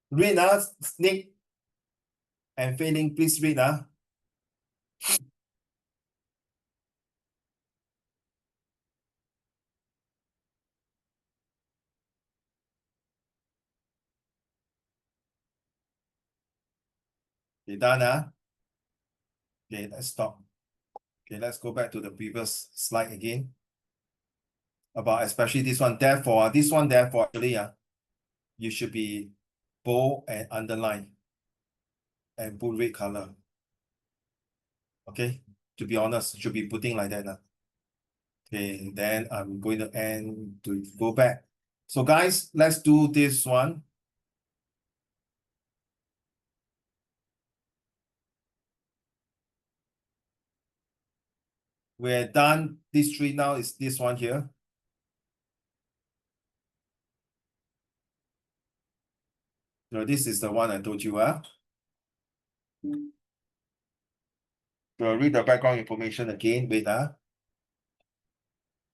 Read, Nick and Fei Ling, please read. You done? Okay, let's stop. Okay, let's go back to the previous slide again. About especially this one. Therefore, actually, you should be bold and underline and put red color. Okay, to be honest, should be putting like that. Okay, then I'm going to end to go back. So guys, let's do this one. We're done. This tree now is this one here. So this is the one I told you. So read the background information again. Wait.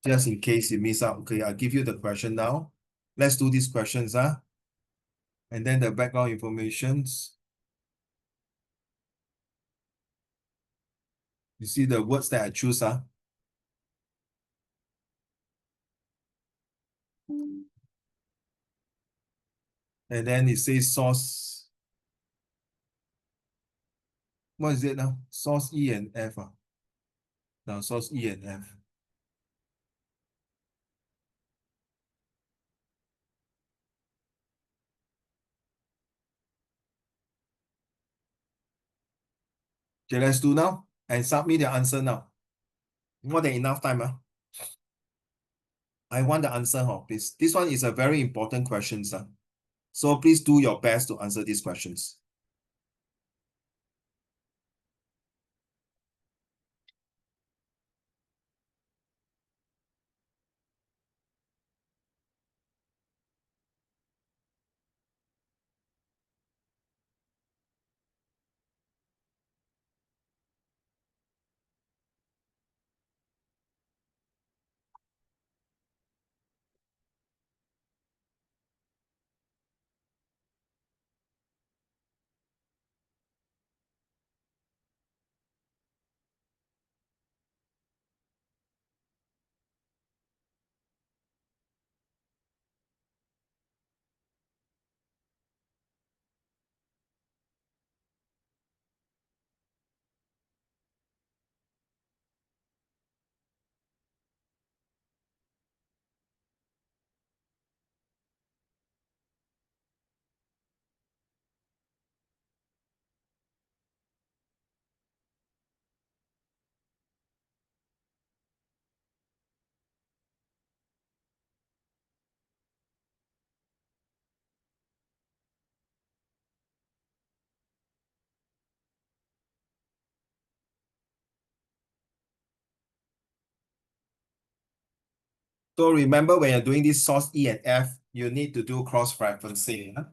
Just in case you miss out. Okay, I'll give you the question now. Let's do these questions. And then the background informations. You see the words that I choose. And then it says source. What is it now? Source E and F. Now source E and F. Okay, let's do now and submit the answer now. More than enough time. I want the answer, please. This one is a very important question, sir. So please do your best to answer these questions. So remember when you're doing this source E and F, you need to do cross-referencing. Huh?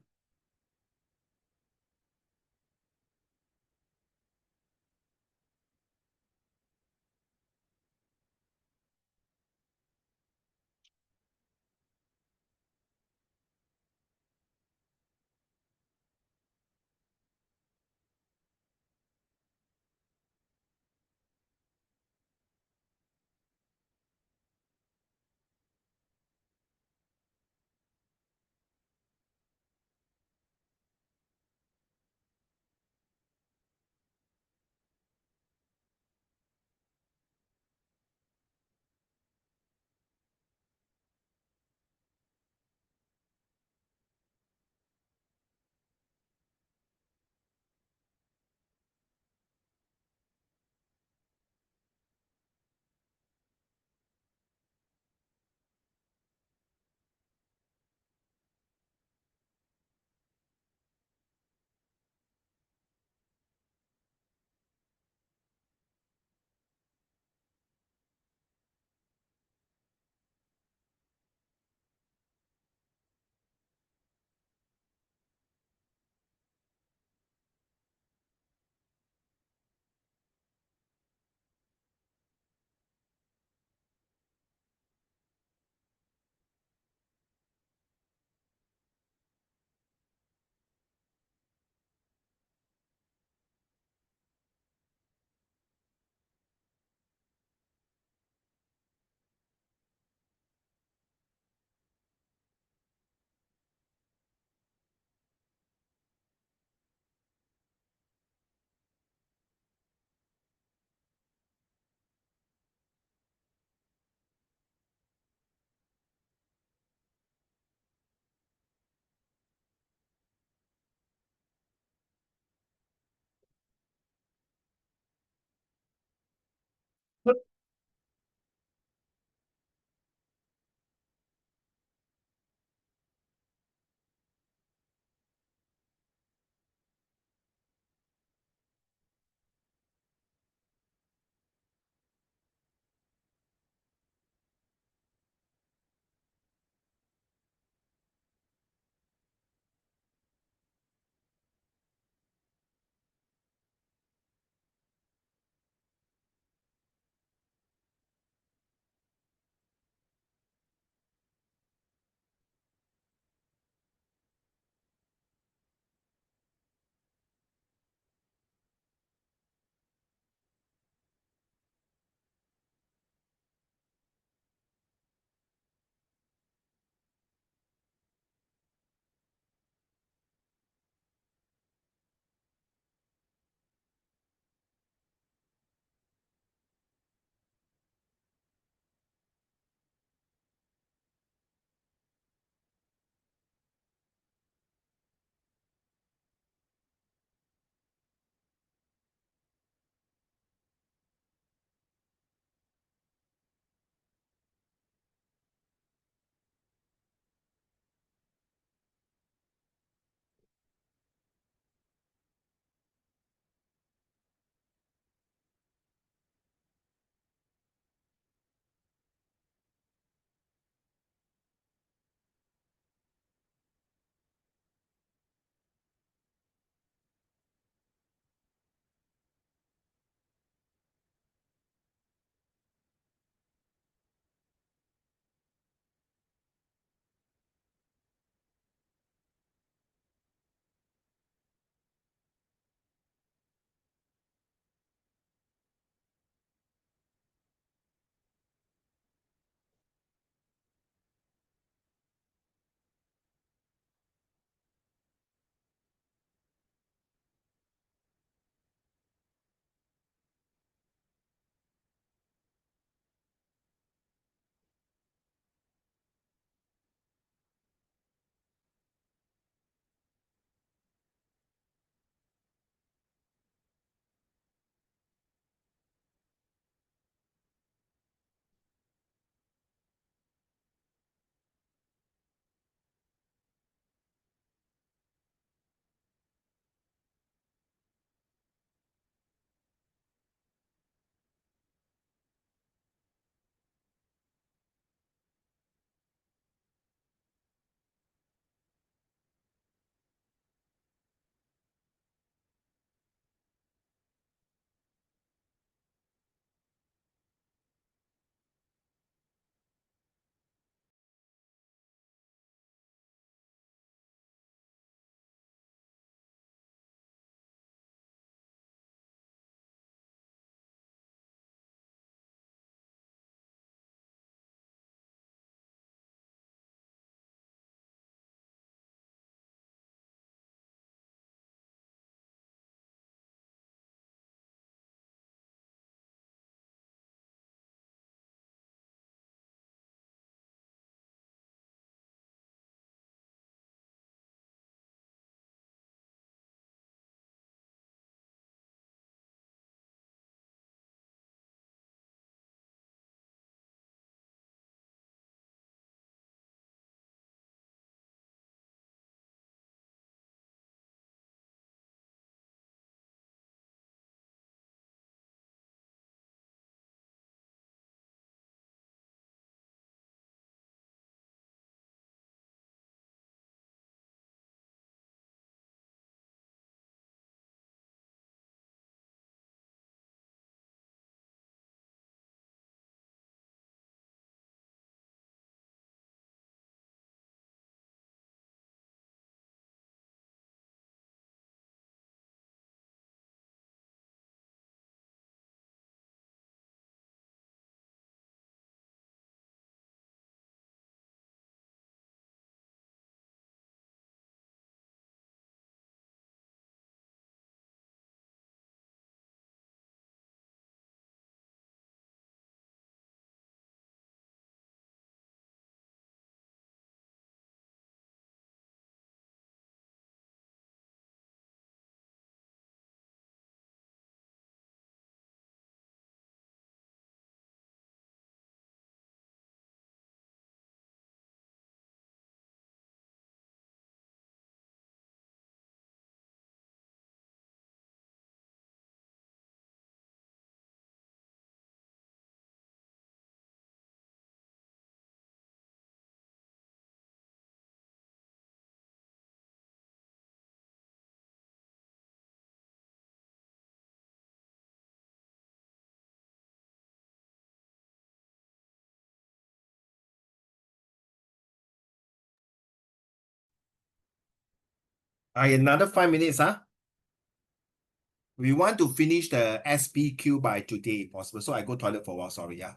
Another 5 minutes, huh? We want to finish the SPQ by today, if possible. So I go toilet for a while, sorry, yeah.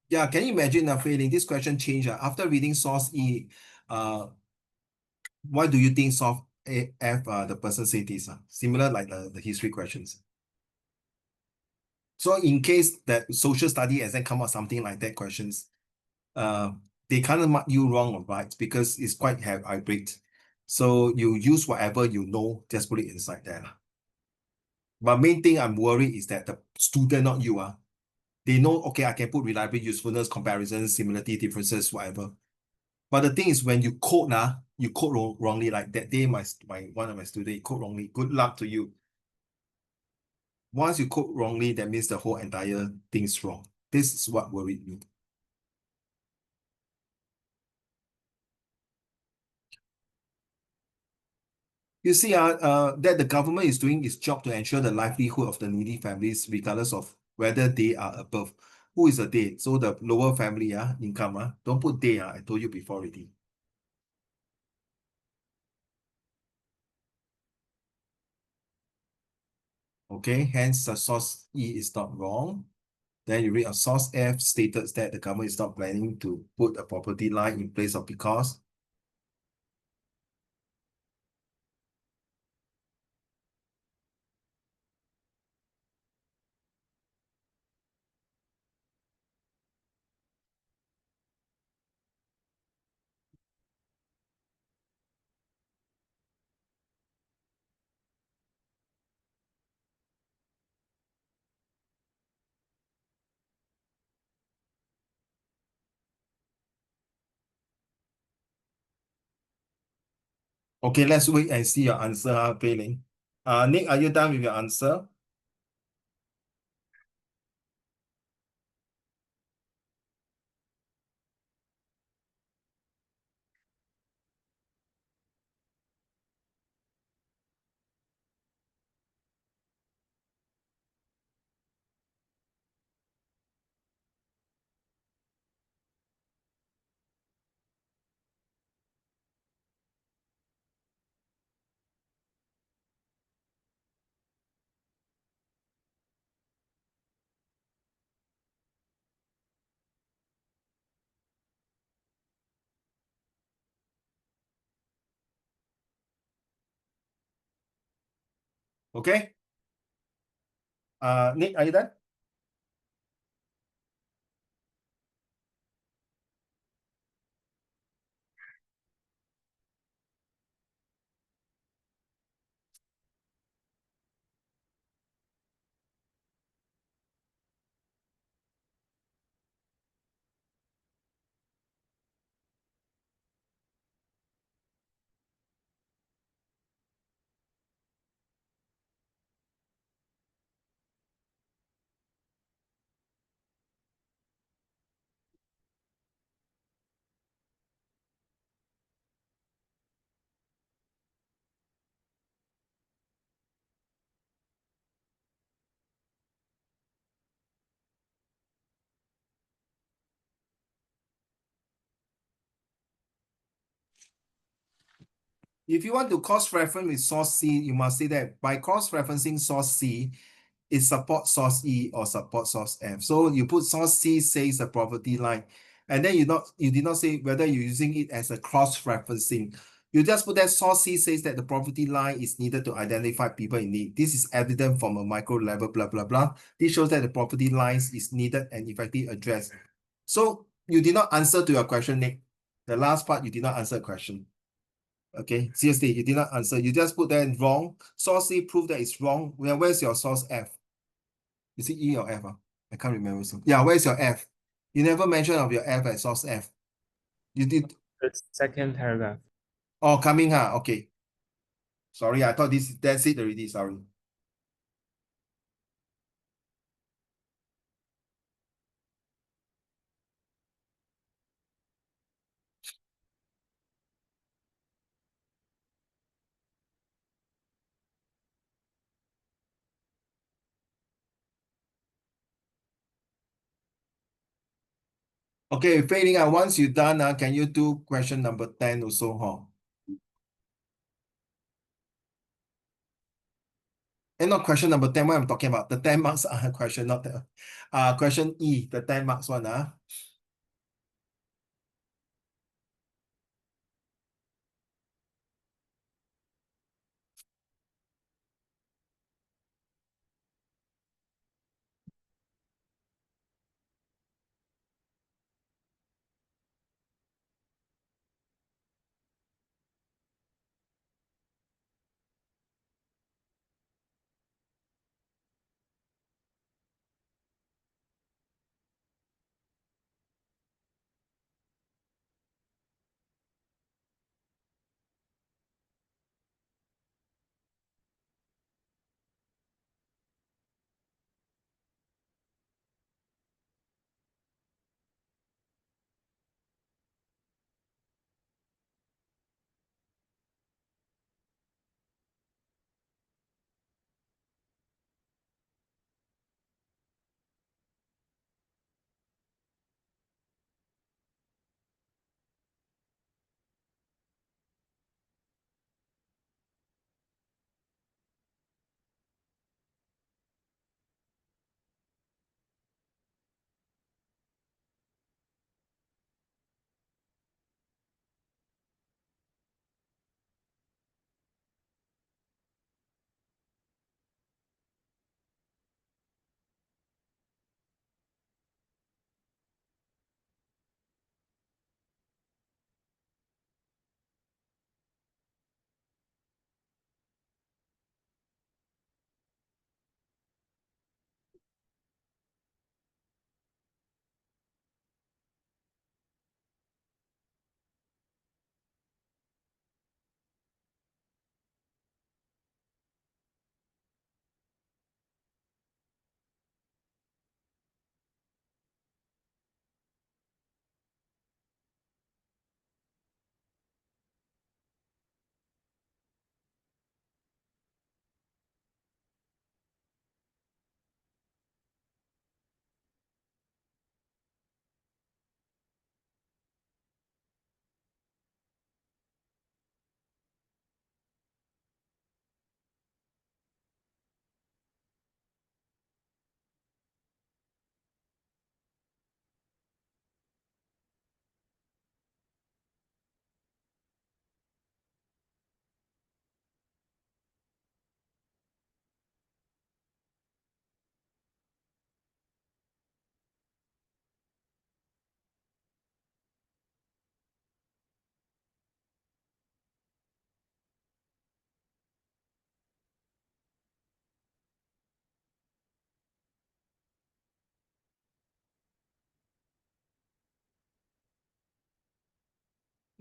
Yeah, can you imagine failing? This question changed after reading source E. Why do you think soft F the person say this? Similar like the history questions. So in case that social study exam come out something like that questions, they kind of mark you wrong or right because it's quite hybrid. So you use whatever you know, just put it inside there. But main thing I'm worried is that the student, not you, they know, okay, I can put reliability, usefulness, comparisons, similarity, differences, whatever. But the thing is, when you code, you code wrongly. Like that day, my one of my students code wrongly. Good luck to you. Once you code wrongly, that means the whole entire thing's wrong. This is what worried me. You see, that the government is doing its job to ensure the livelihood of the needy families, regardless of whether they are above. Who is a they? So the lower family income. Don't put they. I told you before already. Okay, hence the source E is not wrong. Then you read a source F stated that the government is not planning to put a property line in place of because. Okay, let's wait and see your answer, Pei Ling. Nick, are you done with your answer? Okay. Nick, are you done? If you want to cross-reference with source C, you must say that by cross-referencing source C, it supports source E or support source F. So you put source C says the property line, and then you did not say whether you're using it as a cross-referencing. You just put that source C says that the property line is needed to identify people in need. This is evident from a micro level, blah, blah, blah. This shows that the property lines is needed and effectively addressed. So you did not answer to your question, Nick. The last part, you did not answer a question. Okay, seriously, you did not answer. You just put that wrong. Source C prove that it's wrong. Well, where's your source F? Is it E or F? I can't remember. So yeah, where's your F? You never mentioned of your F as source F. You did. The second paragraph. Oh, coming, huh? Okay. Sorry, I thought that's it already. Sorry. Okay, failing out. Once you're done, can you do question number 10 also, huh? And not question number 10, what I'm talking about. The 10 marks question, not the question E, the 10 marks one.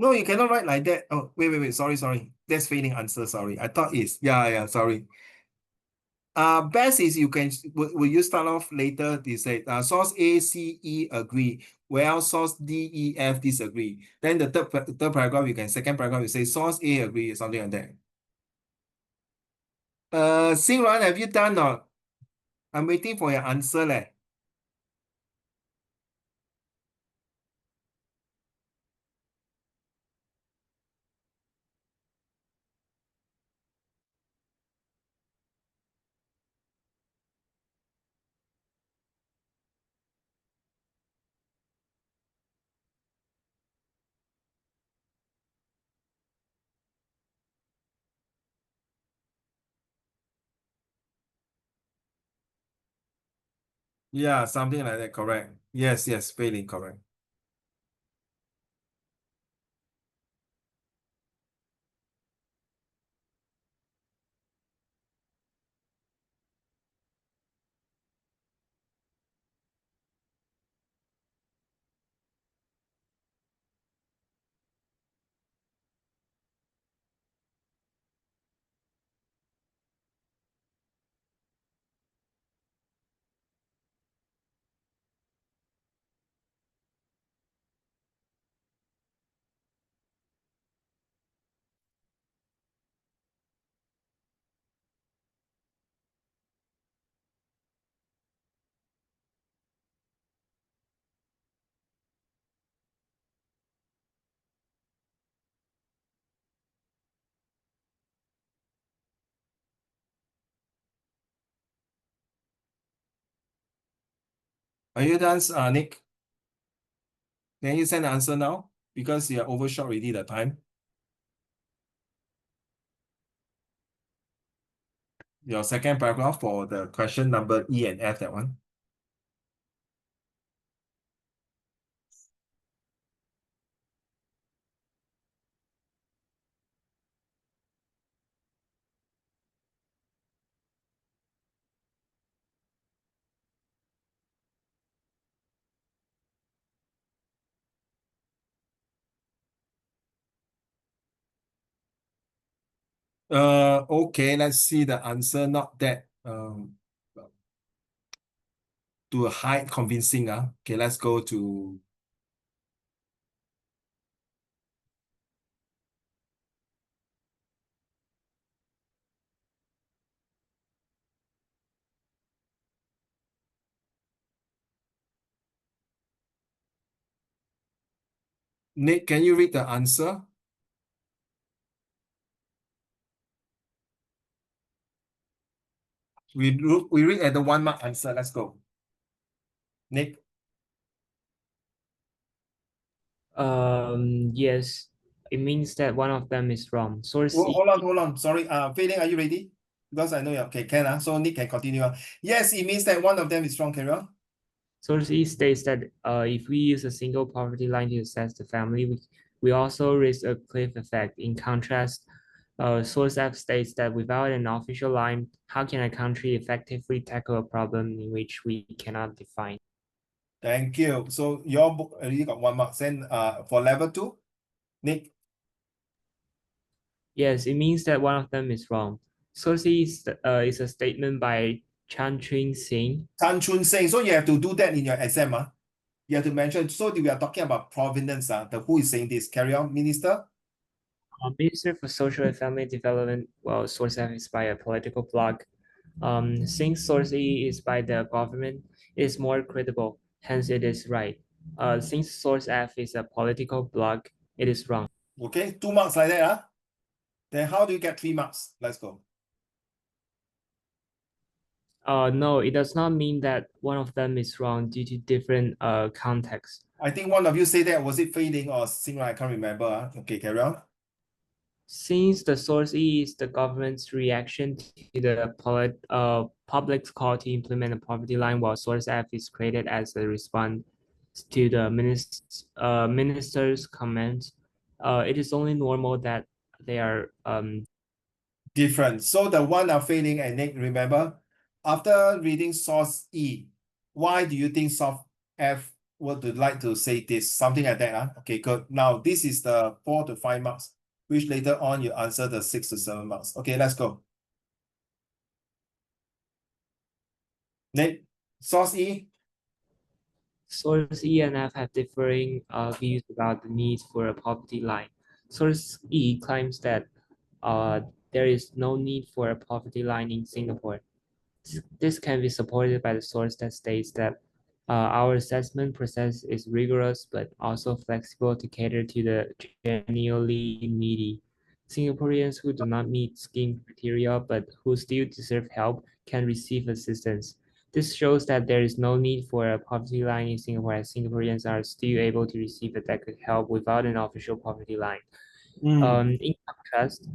No, you cannot write like that. Oh, wait. Sorry. That's failing answer. Sorry. I thought it's, yeah, sorry. Best is you can, will you start off later? You say, source A, C, E agree. Well, source D, E, F disagree. Then the third paragraph, second paragraph, you say source A agree, something like that. Xingran, have you done or? I'm waiting for your answer leh. Yeah, something like that, correct. Yes, failing, correct. Are you done, Nick? Can you send the answer now? Because you are overshot already the time. Your second paragraph for the question number E and F, that one. Okay, let's see the answer. Not that to hide convincing. Okay, let's go to Nick. Can you read the answer? We read at the 1 mark answer. Let's go. Nick. Yes, it means that one of them is wrong. Source E. Hold on. Sorry. Fei Ling, are you ready? Because I know you're okay. Can so Nick can continue. Yes, it means that one of them is wrong. Carry on. Source E states that if we use a single poverty line to assess the family, we also risk a cliff effect. In contrast, Source F states that without an official line, how can a country effectively tackle a problem in which we cannot define? Thank you. So your book already got 1 mark. Then for level 2, Nick. Yes, it means that one of them is wrong. Source E is a statement by Chan Chun Sing. Chan Chun Sing. So you have to do that in your exam. You have to mention. So we are talking about provenance. The who is saying this? Carry on, Minister. Minister for Social and Family Development, well, Source F is by a political blog. Since Source E is by the government, it is more credible, hence it is right. Since Source F is a political blog, it is wrong. Okay, 2 marks like that. Then how do you get 3 marks? Let's go. No, it does not mean that one of them is wrong due to different contexts. I think one of you say that. Was it Fei Ling or Xingran? I can't remember. Okay, carry on. Since the source E is the government's reaction to the public's call to implement a poverty line, while source F is created as a response to the minister's comments, it is only normal that they are Different. So the one are Fei Ling and Nick, remember, after reading source E, why do you think source F would like to say this, something like that. Okay, good. Now this is the 4 to 5 marks, which later on you answer the 6 to 7 marks. Okay, let's go. Next, source E. Source E and F have differing views about the need for a poverty line. Source E claims that there is no need for a poverty line in Singapore. This can be supported by the source that states that our assessment process is rigorous but also flexible to cater to the genuinely needy. Singaporeans who do not meet scheme criteria but who still deserve help can receive assistance. This shows that there is no need for a poverty line in Singapore, as Singaporeans are still able to receive adequate help without an official poverty line. In contrast,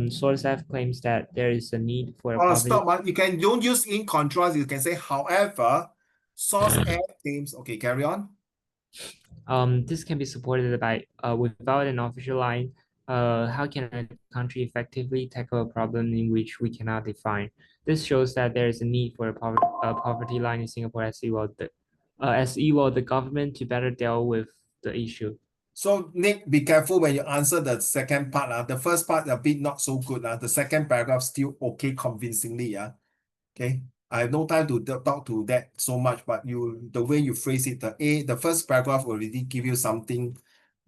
Source F claims that there is a need for a poverty. Stop. You don't use in contrast. You can say, however, source F claims. Okay, carry on. This can be supported by without an official line. How can a country effectively tackle a problem in which we cannot define? This shows that there is a need for a poverty line in Singapore as well the government to better deal with the issue. So Nick, be careful when you answer the second part. The first part a bit not so good. The second paragraph still okay convincingly. Okay. I have no time to talk to that so much, but the way you phrase it, the first paragraph already give you something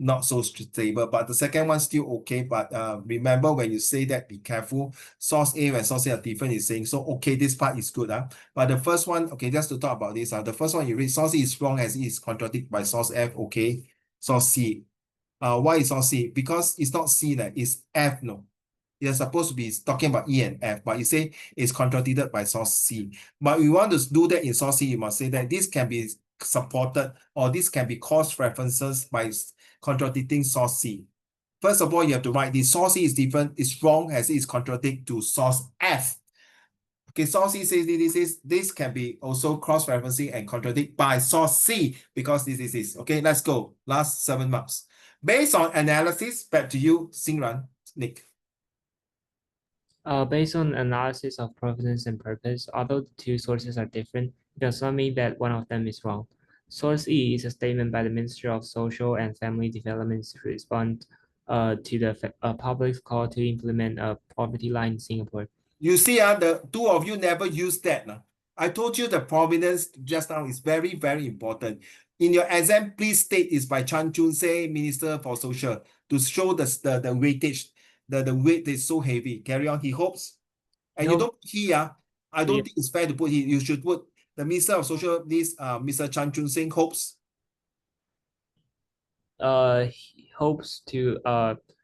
not so stable, but the second one still okay. But remember when you say that, be careful. Source A and source A are different is saying, so okay, this part is good. But the first one, okay, just to talk about this. The first one you read, source A is wrong as it is contradicted by source F, okay. Source C. Why is source C? Because it's not C, it's F, no. You're supposed to be talking about E and F, but you say it's contradicted by source C. But we want to do that in source C, you must say that this can be supported or this can be cross references by contradicting source C. First of all, you have to write this source C is different, it's wrong as it is contradict to source F. Okay, source C says this can be also cross-referencing and contradict by source C because this is this. Okay, let's go. Last 7 marks. Based on analysis, back to you, Xingran, Nick. Based on analysis of provenance and purpose, although the two sources are different, it does not mean that one of them is wrong. Source E is a statement by the Ministry of Social and Family Development to respond to the public's call to implement a poverty line in Singapore. You see, the two of you never used that. I told you the provenance just now is very, very important. In your exam, please state it's by Chan Chun Say, Minister for Social, to show the weightage. The weight is so heavy. Carry on. He hopes. And you don't put he. I don't think it's fair to put he. You should put the Minister of Social, this Mr. Chan Chun Sing hopes. He hopes to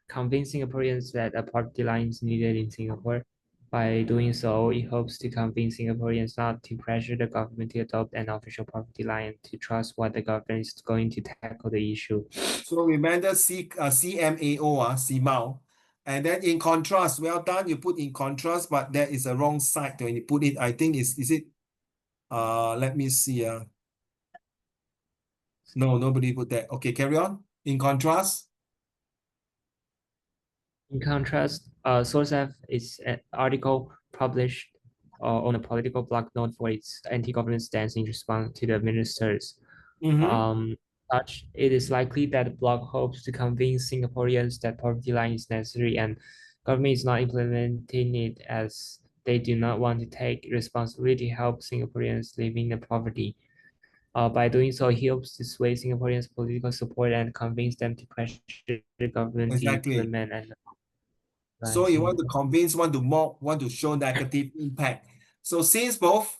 convince Singaporeans that a poverty line is needed in Singapore. By doing so, it hopes to convince Singaporeans not to pressure the government to adopt an official poverty line and to trust what the government is going to tackle the issue. So remember CMAO, CMAO. And then in contrast, well done, you put in contrast, but there is a wrong side when you put it. I think is it, let me see. No, nobody put that. Okay, carry on. In contrast. In contrast, Source F is an article published on a political blog known for its anti-government stance in response to the ministers. Such, it is likely that the blog hopes to convince Singaporeans that poverty line is necessary and government is not implementing it as they do not want to take responsibility to help Singaporeans living in poverty. By doing so, he hopes to sway Singaporeans' political support and convince them to pressure the government to implement and. So you want to convince, want to show negative impact. So since both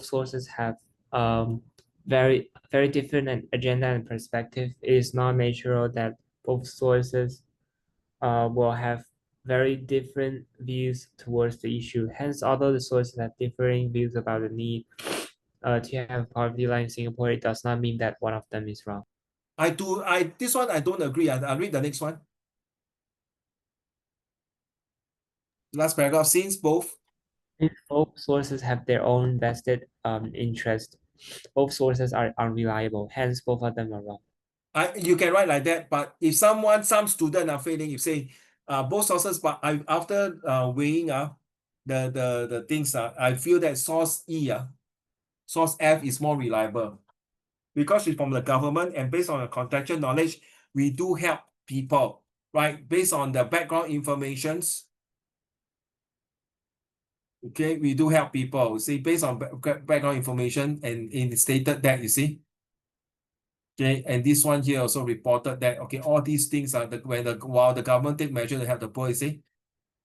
sources have very different agenda and perspective, it is not natural that both sources will have very different views towards the issue. Hence, although the sources have differing views about the need to have a poverty line in Singapore, it does not mean that one of them is wrong. This one I don't agree. I'll read the next one. Last paragraph, since both sources have their own vested interest, both sources are unreliable. Hence, both of them are wrong. You can write like that, but if some student are failing, you say both sources, but after weighing the things I feel that source source F is more reliable because it's from the government and based on the contextual knowledge, we do help people, right? Based on the background informations. Okay, we do help people. See, based on background information and in stated that, you see. Okay, and this one here also reported that okay, all these things are while the government take measure to help the poor, you see.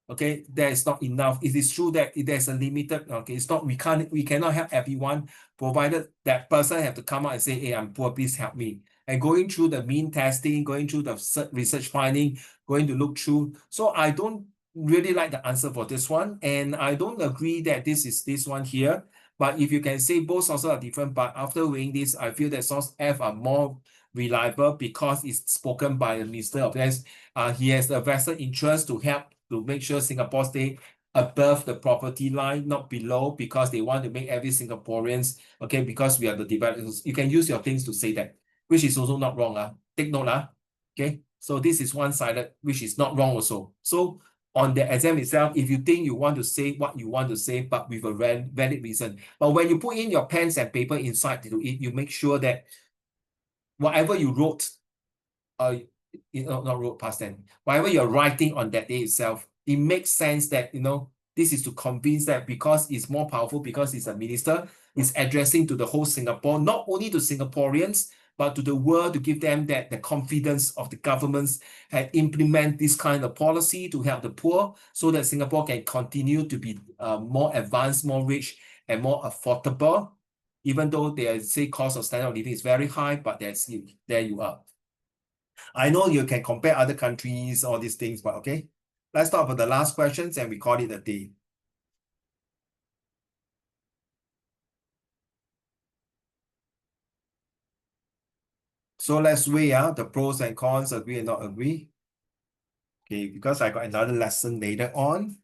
Okay, that is not enough. It is true that there's a limited, okay, it's not, we cannot help everyone, provided that person have to come out and say, hey, I'm poor, please help me. And going through the mean testing, going through the research finding, going to look through. So I don't really like the answer for this one. And I don't agree that this is this one here. But if you can say both sources are different, but after weighing this, I feel that source F are more reliable because it's spoken by the Minister of Finance. He has a vested interest to help to make sure Singapore stay above the poverty line, not below, because they want to make every Singaporeans, okay, because we are the developers. You can use your things to say that, which is also not wrong. Take note. Okay, so this is one-sided, which is not wrong also. So on the exam itself, if you think you want to say what you want to say, but with a valid reason. But when you put in your pens and paper inside to it, you make sure that whatever you wrote, not wrote past tense, whatever you're writing on that day itself, it makes sense that, this is to convince that because it's more powerful, because it's a minister, it's addressing to the whole Singapore, not only to Singaporeans, but to the world, to give them that the confidence of the governments and implement this kind of policy to help the poor so that Singapore can continue to be more advanced, more rich, and more affordable, even though they say cost of standard of living is very high, but there you are. I know you can compare other countries, all these things, but okay. Let's talk about the last questions and we call it a day. So let's weigh out the pros and cons, agree and not agree. Okay, because I got another lesson later on.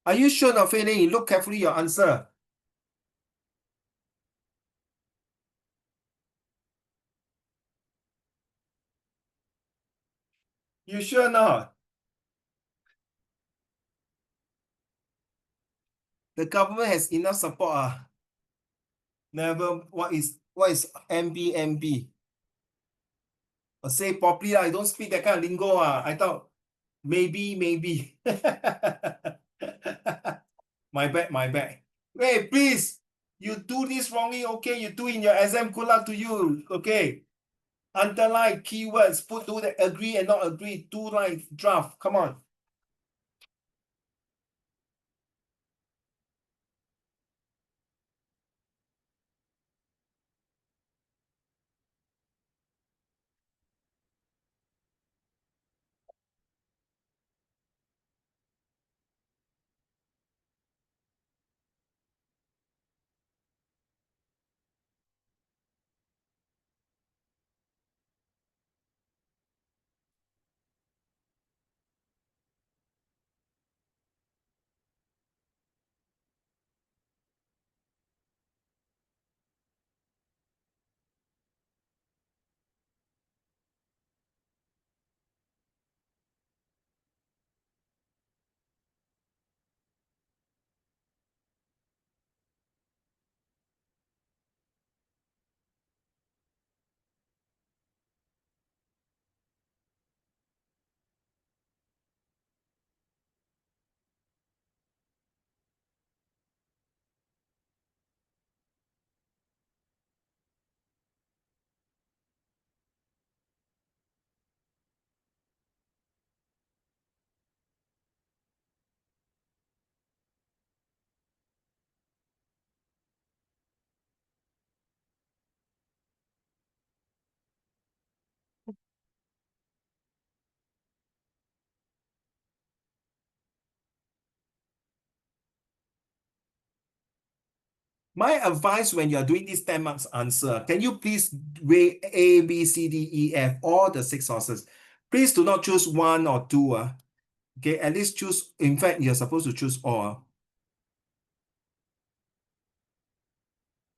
Are you sure not failing? You look carefully your answer. You sure not? The government has enough support. Never, what is MBMB? Say properly, I don't speak that kind of lingo. I thought maybe. My bad. Hey, please, you do this wrongly, okay? You do in your exam, good luck to you, okay? Underline keywords, do the agree and not agree, 2 line draft, come on. My advice when you are doing this 10 marks answer, can you please weigh A, B, C, D, E, F, all the 6 sources? Please do not choose 1 or 2. Okay, at least choose, in fact, you're supposed to choose all.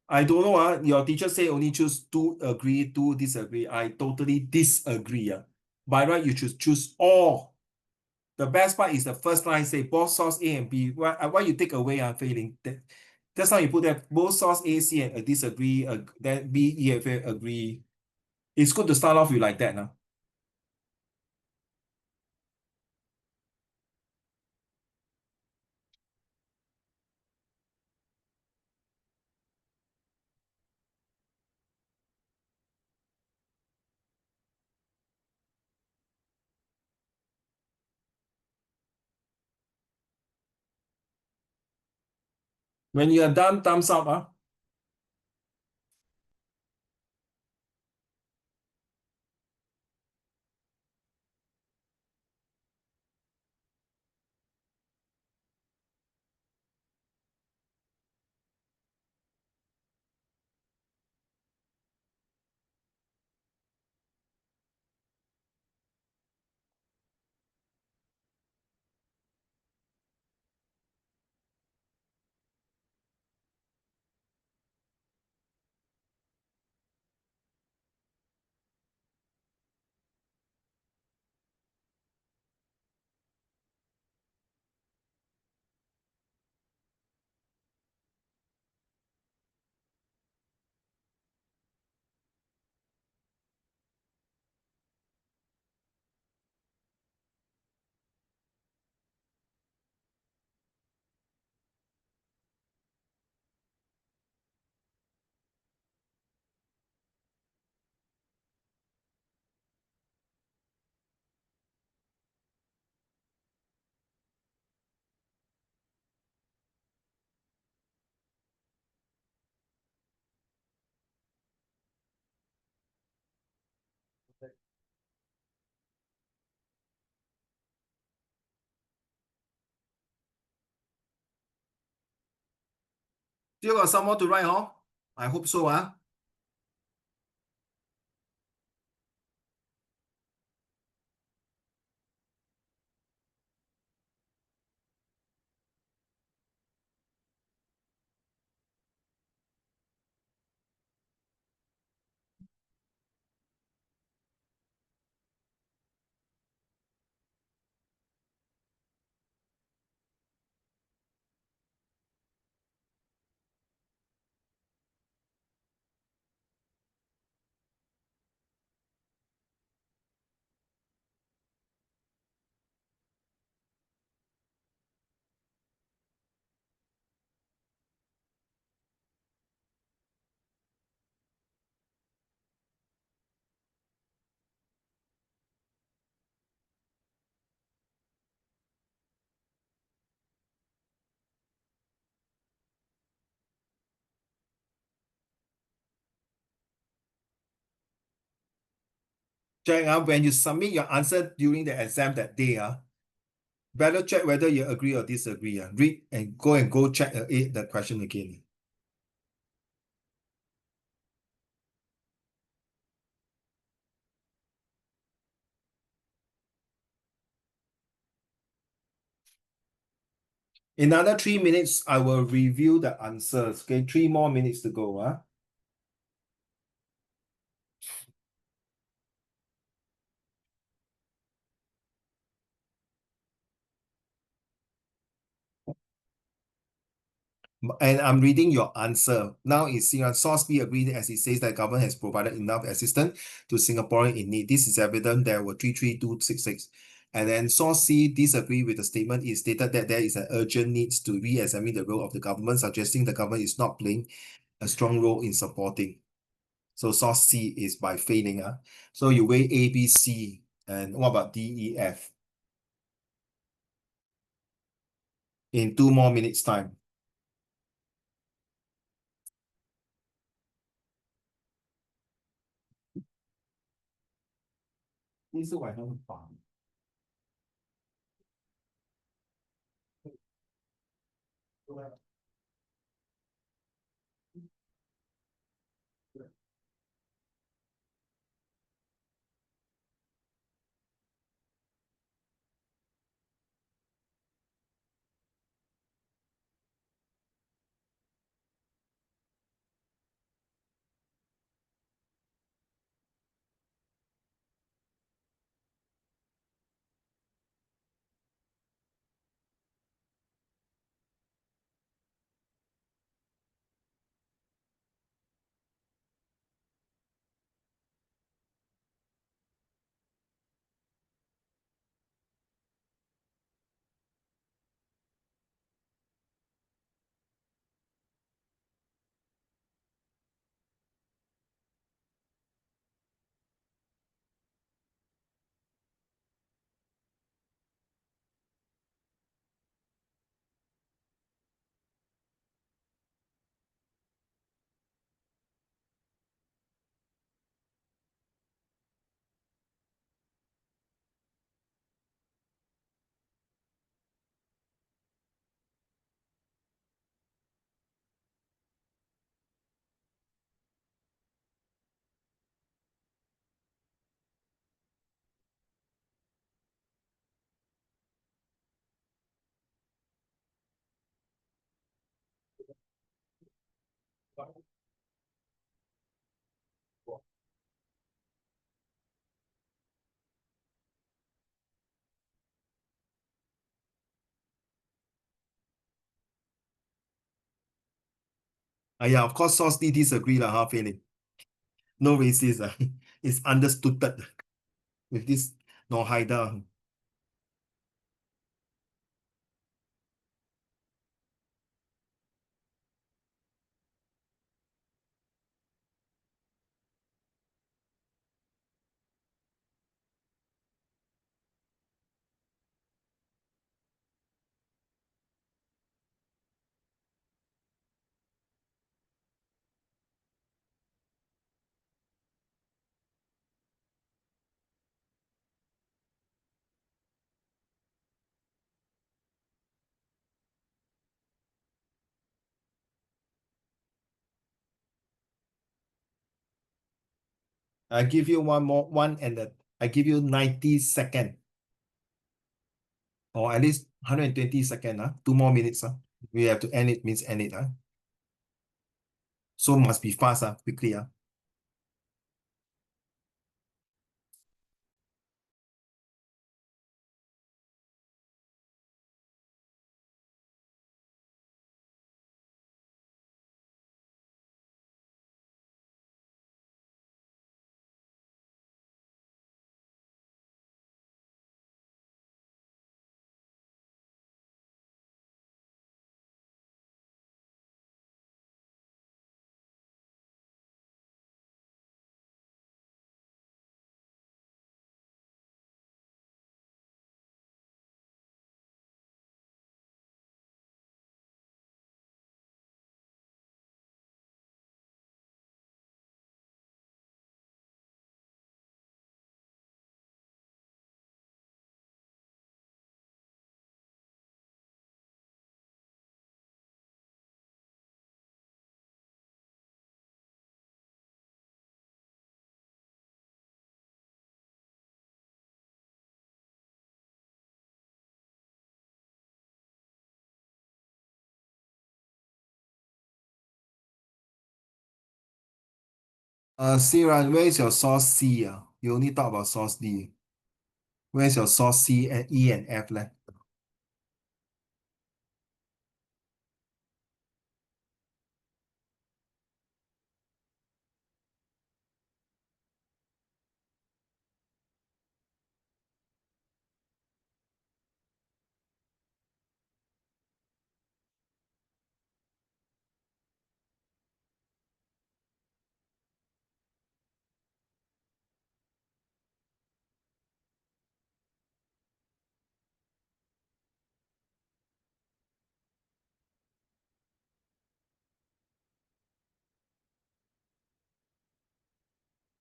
I don't know. Your teacher say only choose 2 agree, 2 disagree. I totally disagree. By right, you should choose all. The best part is the first line say both source A and B. Why you take away failing? That's how you put that both source A, C and disagree, then B, E, F agree. It's good to start off with like that now. When you are done, thumbs up. Still got some more to write, huh? I hope so. Check when you submit your answer during the exam that day, better check whether you agree or disagree. Read and go check the question again. In another 3 minutes, I will review the answers. Okay, 3 more minutes to go. And I'm reading your answer. Now it's source B agreed as it says that government has provided enough assistance to Singaporean in need. This is evident there were 33266. And then source C disagree with the statement. It stated that there is an urgent need to re-examine the role of the government, suggesting the government is not playing a strong role in supporting. So source C is by failing. So you weigh A, B, C, and what about D, E, F? In 2 more minutes time. This is what I haven't found. Yeah, of course, source D disagree lah, huh, Philip? No racist. It's understood with this no hider. I give you one more one I give you 90 second or at least 120 second. 2 more minutes. We have to end it means end it. So must be fast, quickly. Siran, where is your source C? You only talk about source D. Where's your source C and E and F left?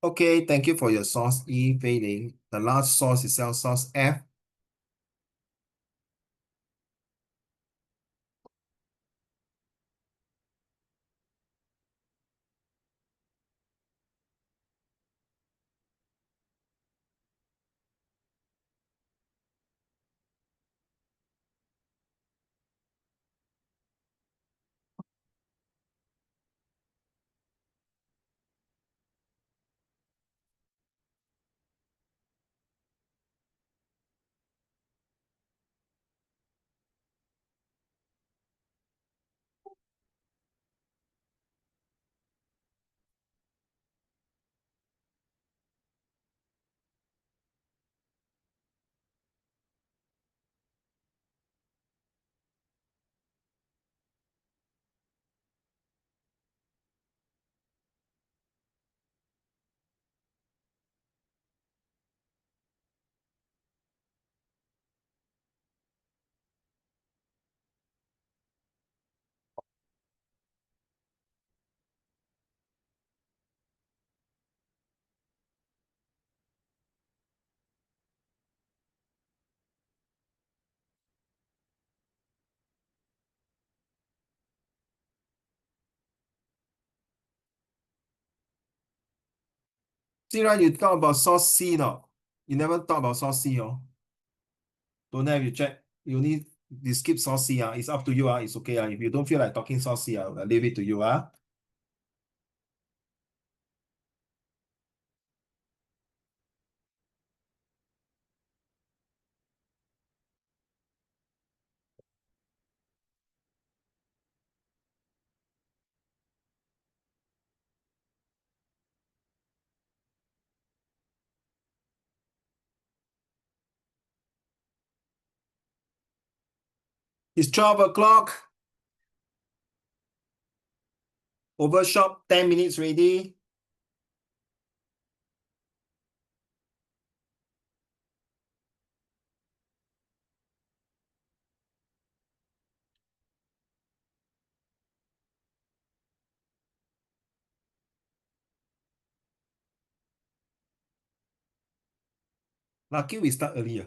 Okay, thank you for your source E, Fei. The last source is source F. Siran, you talk about source C, no? You never talk about source C, oh. Don't have you check. You need you skip source C. It's up to you. It's okay. If you don't feel like talking source C, I'll leave it to you. It's 12 o'clock. Overshot 10 minutes ready. Lucky we start earlier.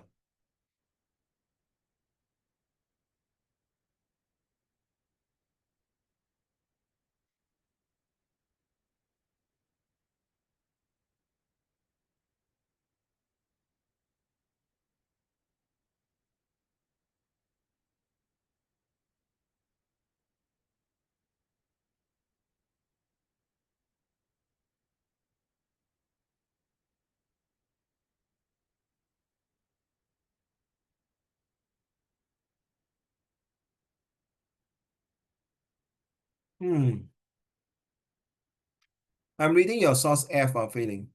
I'm reading your source F are failing.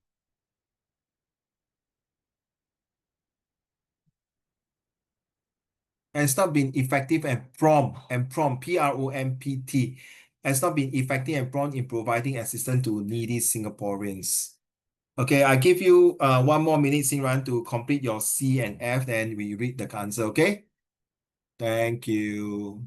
And stop being effective and prompt, P-R-O-M-P-T, and stop being effective and prompt in providing assistance to needy Singaporeans. Okay, I give you 1 more minute, Xingran, to complete your C and F, then we read the answer, okay? Thank you.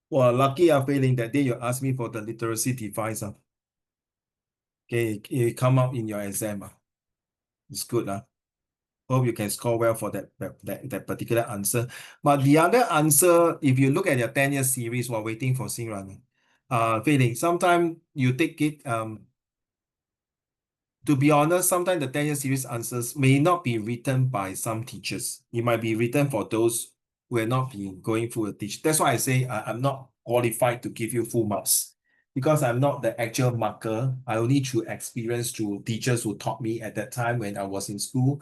Well, lucky I'm failing that day you asked me for the literacy device. Okay, it come out in your exam. It's good. Hope you can score well for that particular answer. But the other answer, if you look at your 10-year series while waiting for Xingran, failing. Sometimes you take it, to be honest, sometimes the 10-year series answers may not be written by some teachers. It might be written for those who have not been going through a teach. That's why I say I'm not qualified to give you full marks because I'm not the actual marker. I only through experience through teachers who taught me at that time when I was in school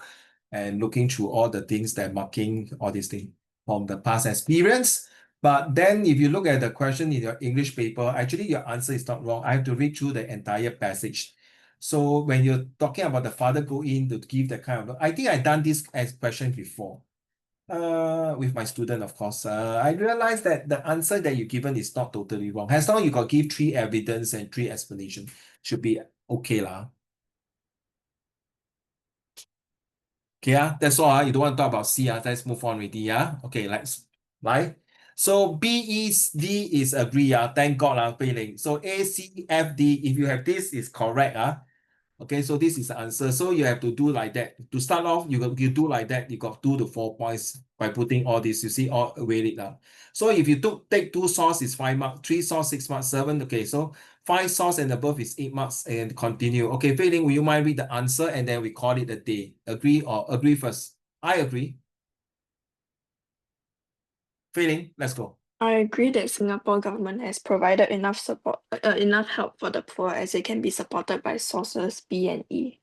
and looking through all the things that marking all these things from the past experience. But then if you look at the question in your English paper, actually your answer is not wrong. I have to read through the entire passage. So when you're talking about the father go in to give that kind of, I think I've done this as question before. With my student, of course. I realized that the answer that you've given is not totally wrong. As long as you got give 3 evidence and 3 explanation, should be okay lah. Okay, that's all. You don't want to talk about C, let's move on already. Okay, let's right. So B, E, D is agree. Thank God, failing. So A, C, F, D, if you have this, is correct. Okay, so this is the answer. So you have to do like that. To start off, you do like that. You got 2 to 4 points by putting all this. You see, all weight it now. So if you take 2 source is 5 marks, 3 source 6 marks, 7. Okay, so 5 source and above is 8 marks and continue. Okay, Fei Ling, will you mind read the answer and then we call it a day? Agree or agree first? I agree. Fei Ling, let's go. I agree that Singapore government has provided enough support, enough help for the poor as it can be supported by sources B and E.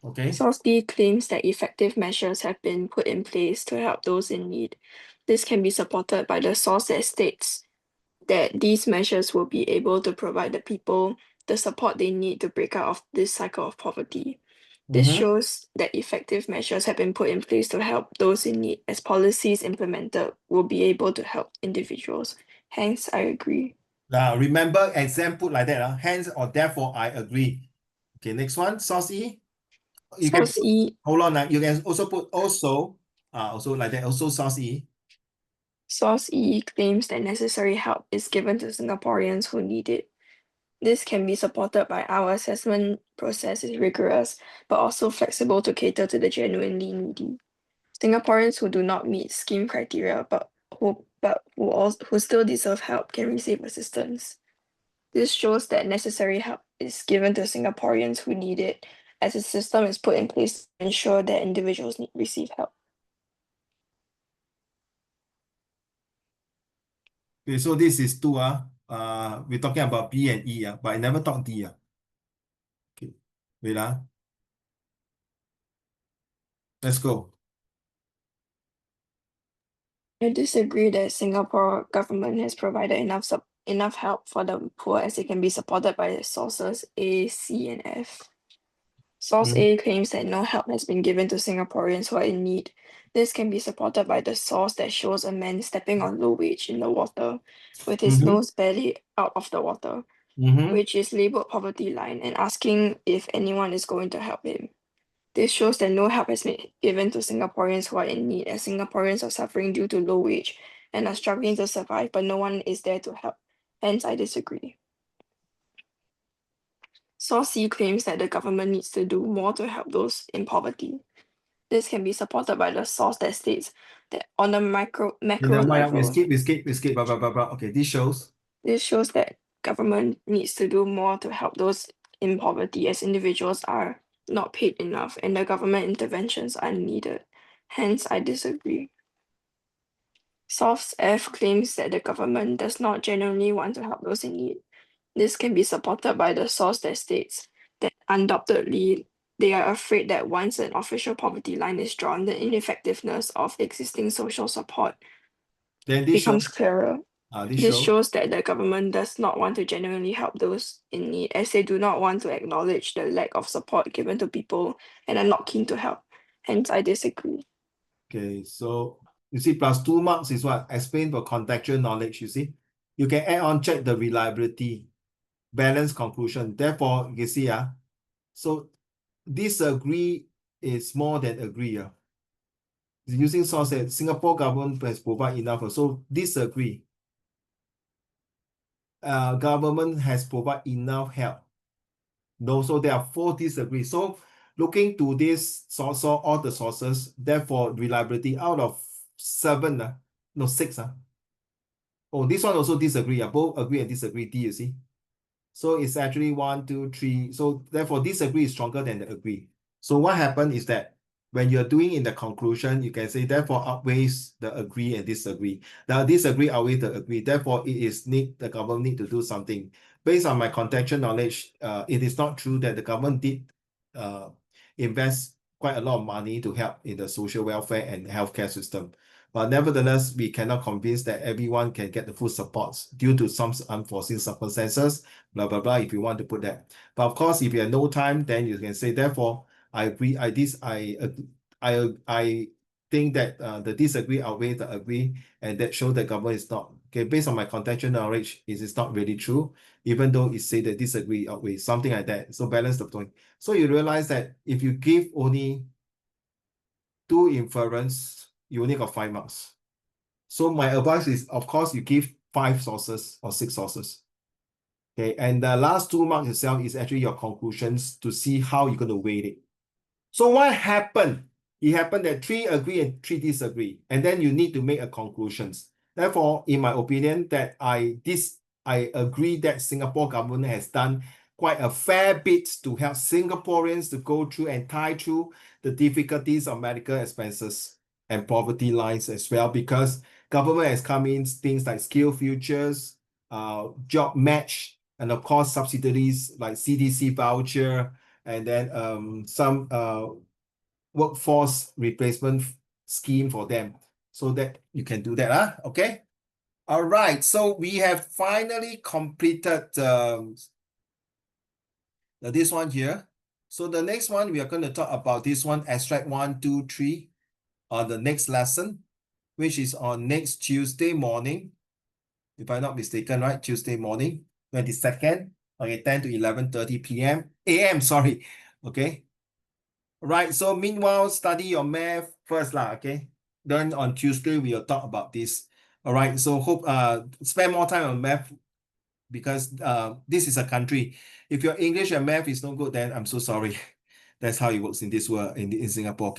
Okay. Source D claims that effective measures have been put in place to help those in need. This can be supported by the source that states that these measures will be able to provide the people the support they need to break out of this cycle of poverty. This shows that effective measures have been put in place to help those in need, as policies implemented will be able to help individuals. Hence, I agree. Remember, exam put like that. Hence or therefore, I agree. Okay, next one, source E. You can Source E. hold on. You can also put also like that. Also source E. Source E claims that necessary help is given to Singaporeans who need it. This can be supported by our assessment process is rigorous, but also flexible to cater to the genuinely needy. Singaporeans who do not meet scheme criteria who still deserve help can receive assistance. This shows that necessary help is given to Singaporeans who need it, as a system is put in place to ensure that individuals receive help. Okay, so this is 2. we're talking about B and E, but I never talked D. Okay, wait. Let's go. I disagree that Singapore government has provided enough help for the poor as it can be supported by the sources A, C, and F. Source A claims that no help has been given to Singaporeans who are in need. This can be supported by the source that shows a man stepping on low wage in the water with his nose barely out of the water, which is labeled poverty line, and asking if anyone is going to help him. This shows that no help has been given to Singaporeans who are in need, as Singaporeans are suffering due to low wage and are struggling to survive, but no one is there to help. Hence, I disagree. Source C claims that the government needs to do more to help those in poverty. This can be supported by the source that states that on a macro level, We skip, blah, blah, blah, blah. Okay, this shows that government needs to do more to help those in poverty, as individuals are not paid enough and the government interventions are needed. Hence, I disagree. Source F claims that the government does not genuinely want to help those in need. This can be supported by the source that states that undoubtedly they are afraid that once an official poverty line is drawn, the ineffectiveness of existing social support becomes clearer. This shows that the government does not want to genuinely help those in need, as they do not want to acknowledge the lack of support given to people and are not keen to help. Hence, I disagree. Okay, so you see, plus 2 marks is what? Explain for contextual knowledge, you see. You can add on, check the reliability, balance conclusion. Therefore, you can see, so disagree is more than agree. Using source that Singapore government has provided enough. So disagree. Government has provided enough help. No, so there are 4 disagree. So looking to this source, all the sources, therefore reliability out of 7, 6. Oh, this one also disagree. Both agree and disagree, D, you see. So it's actually 1, 2, 3. So therefore disagree is stronger than the agree. So what happened is that when you're doing in the conclusion, you can say therefore outweighs the agree and disagree. Now disagree outweighs the agree. Therefore, the government need to do something. Based on my contextual knowledge, it is not true that the government did invest quite a lot of money to help in the social welfare and healthcare system. But nevertheless, we cannot convince that everyone can get the full supports due to some unforeseen circumstances, blah, blah, blah, if you want to put that. But of course, if you have no time, then you can say, therefore, I agree, I think that the disagree outweighs the agree, and that shows that government is not, okay, based on my contextual knowledge, it is not really true, even though it say that disagree outweighs, something like that. So balance the point. So you realize that if you give only 2 inference, you only got 5 marks. So my advice is, of course, you give 5 sources or 6 sources. Okay, and the last 2 marks itself is actually your conclusions to see how you're going to weight it. So what happened? It happened that 3 agree and 3 disagree, and then you need to make a conclusions. Therefore, in my opinion, that I agree that Singapore government has done quite a fair bit to help Singaporeans to go through and tie through the difficulties of medical expenses and poverty lines as well, because government has come in things like skill futures, job match, and of course subsidies like CDC voucher, and then some workforce replacement scheme for them, so that you can do that. Okay. All right. So we have finally completed this one here. So the next one, we are going to talk about this one, extract 1, 2, 3 on the next lesson, which is on next Tuesday morning, if I'm not mistaken, right? Tuesday morning, 22nd, okay, 10 to 11:30 p.m. a.m. Sorry. Okay. Right. So meanwhile, study your math first, okay? Then on Tuesday, we'll talk about this. All right. So hope spend more time on math, because this is a country. If your English and math is no good, then I'm so sorry. That's how it works in this world, in Singapore. Okay.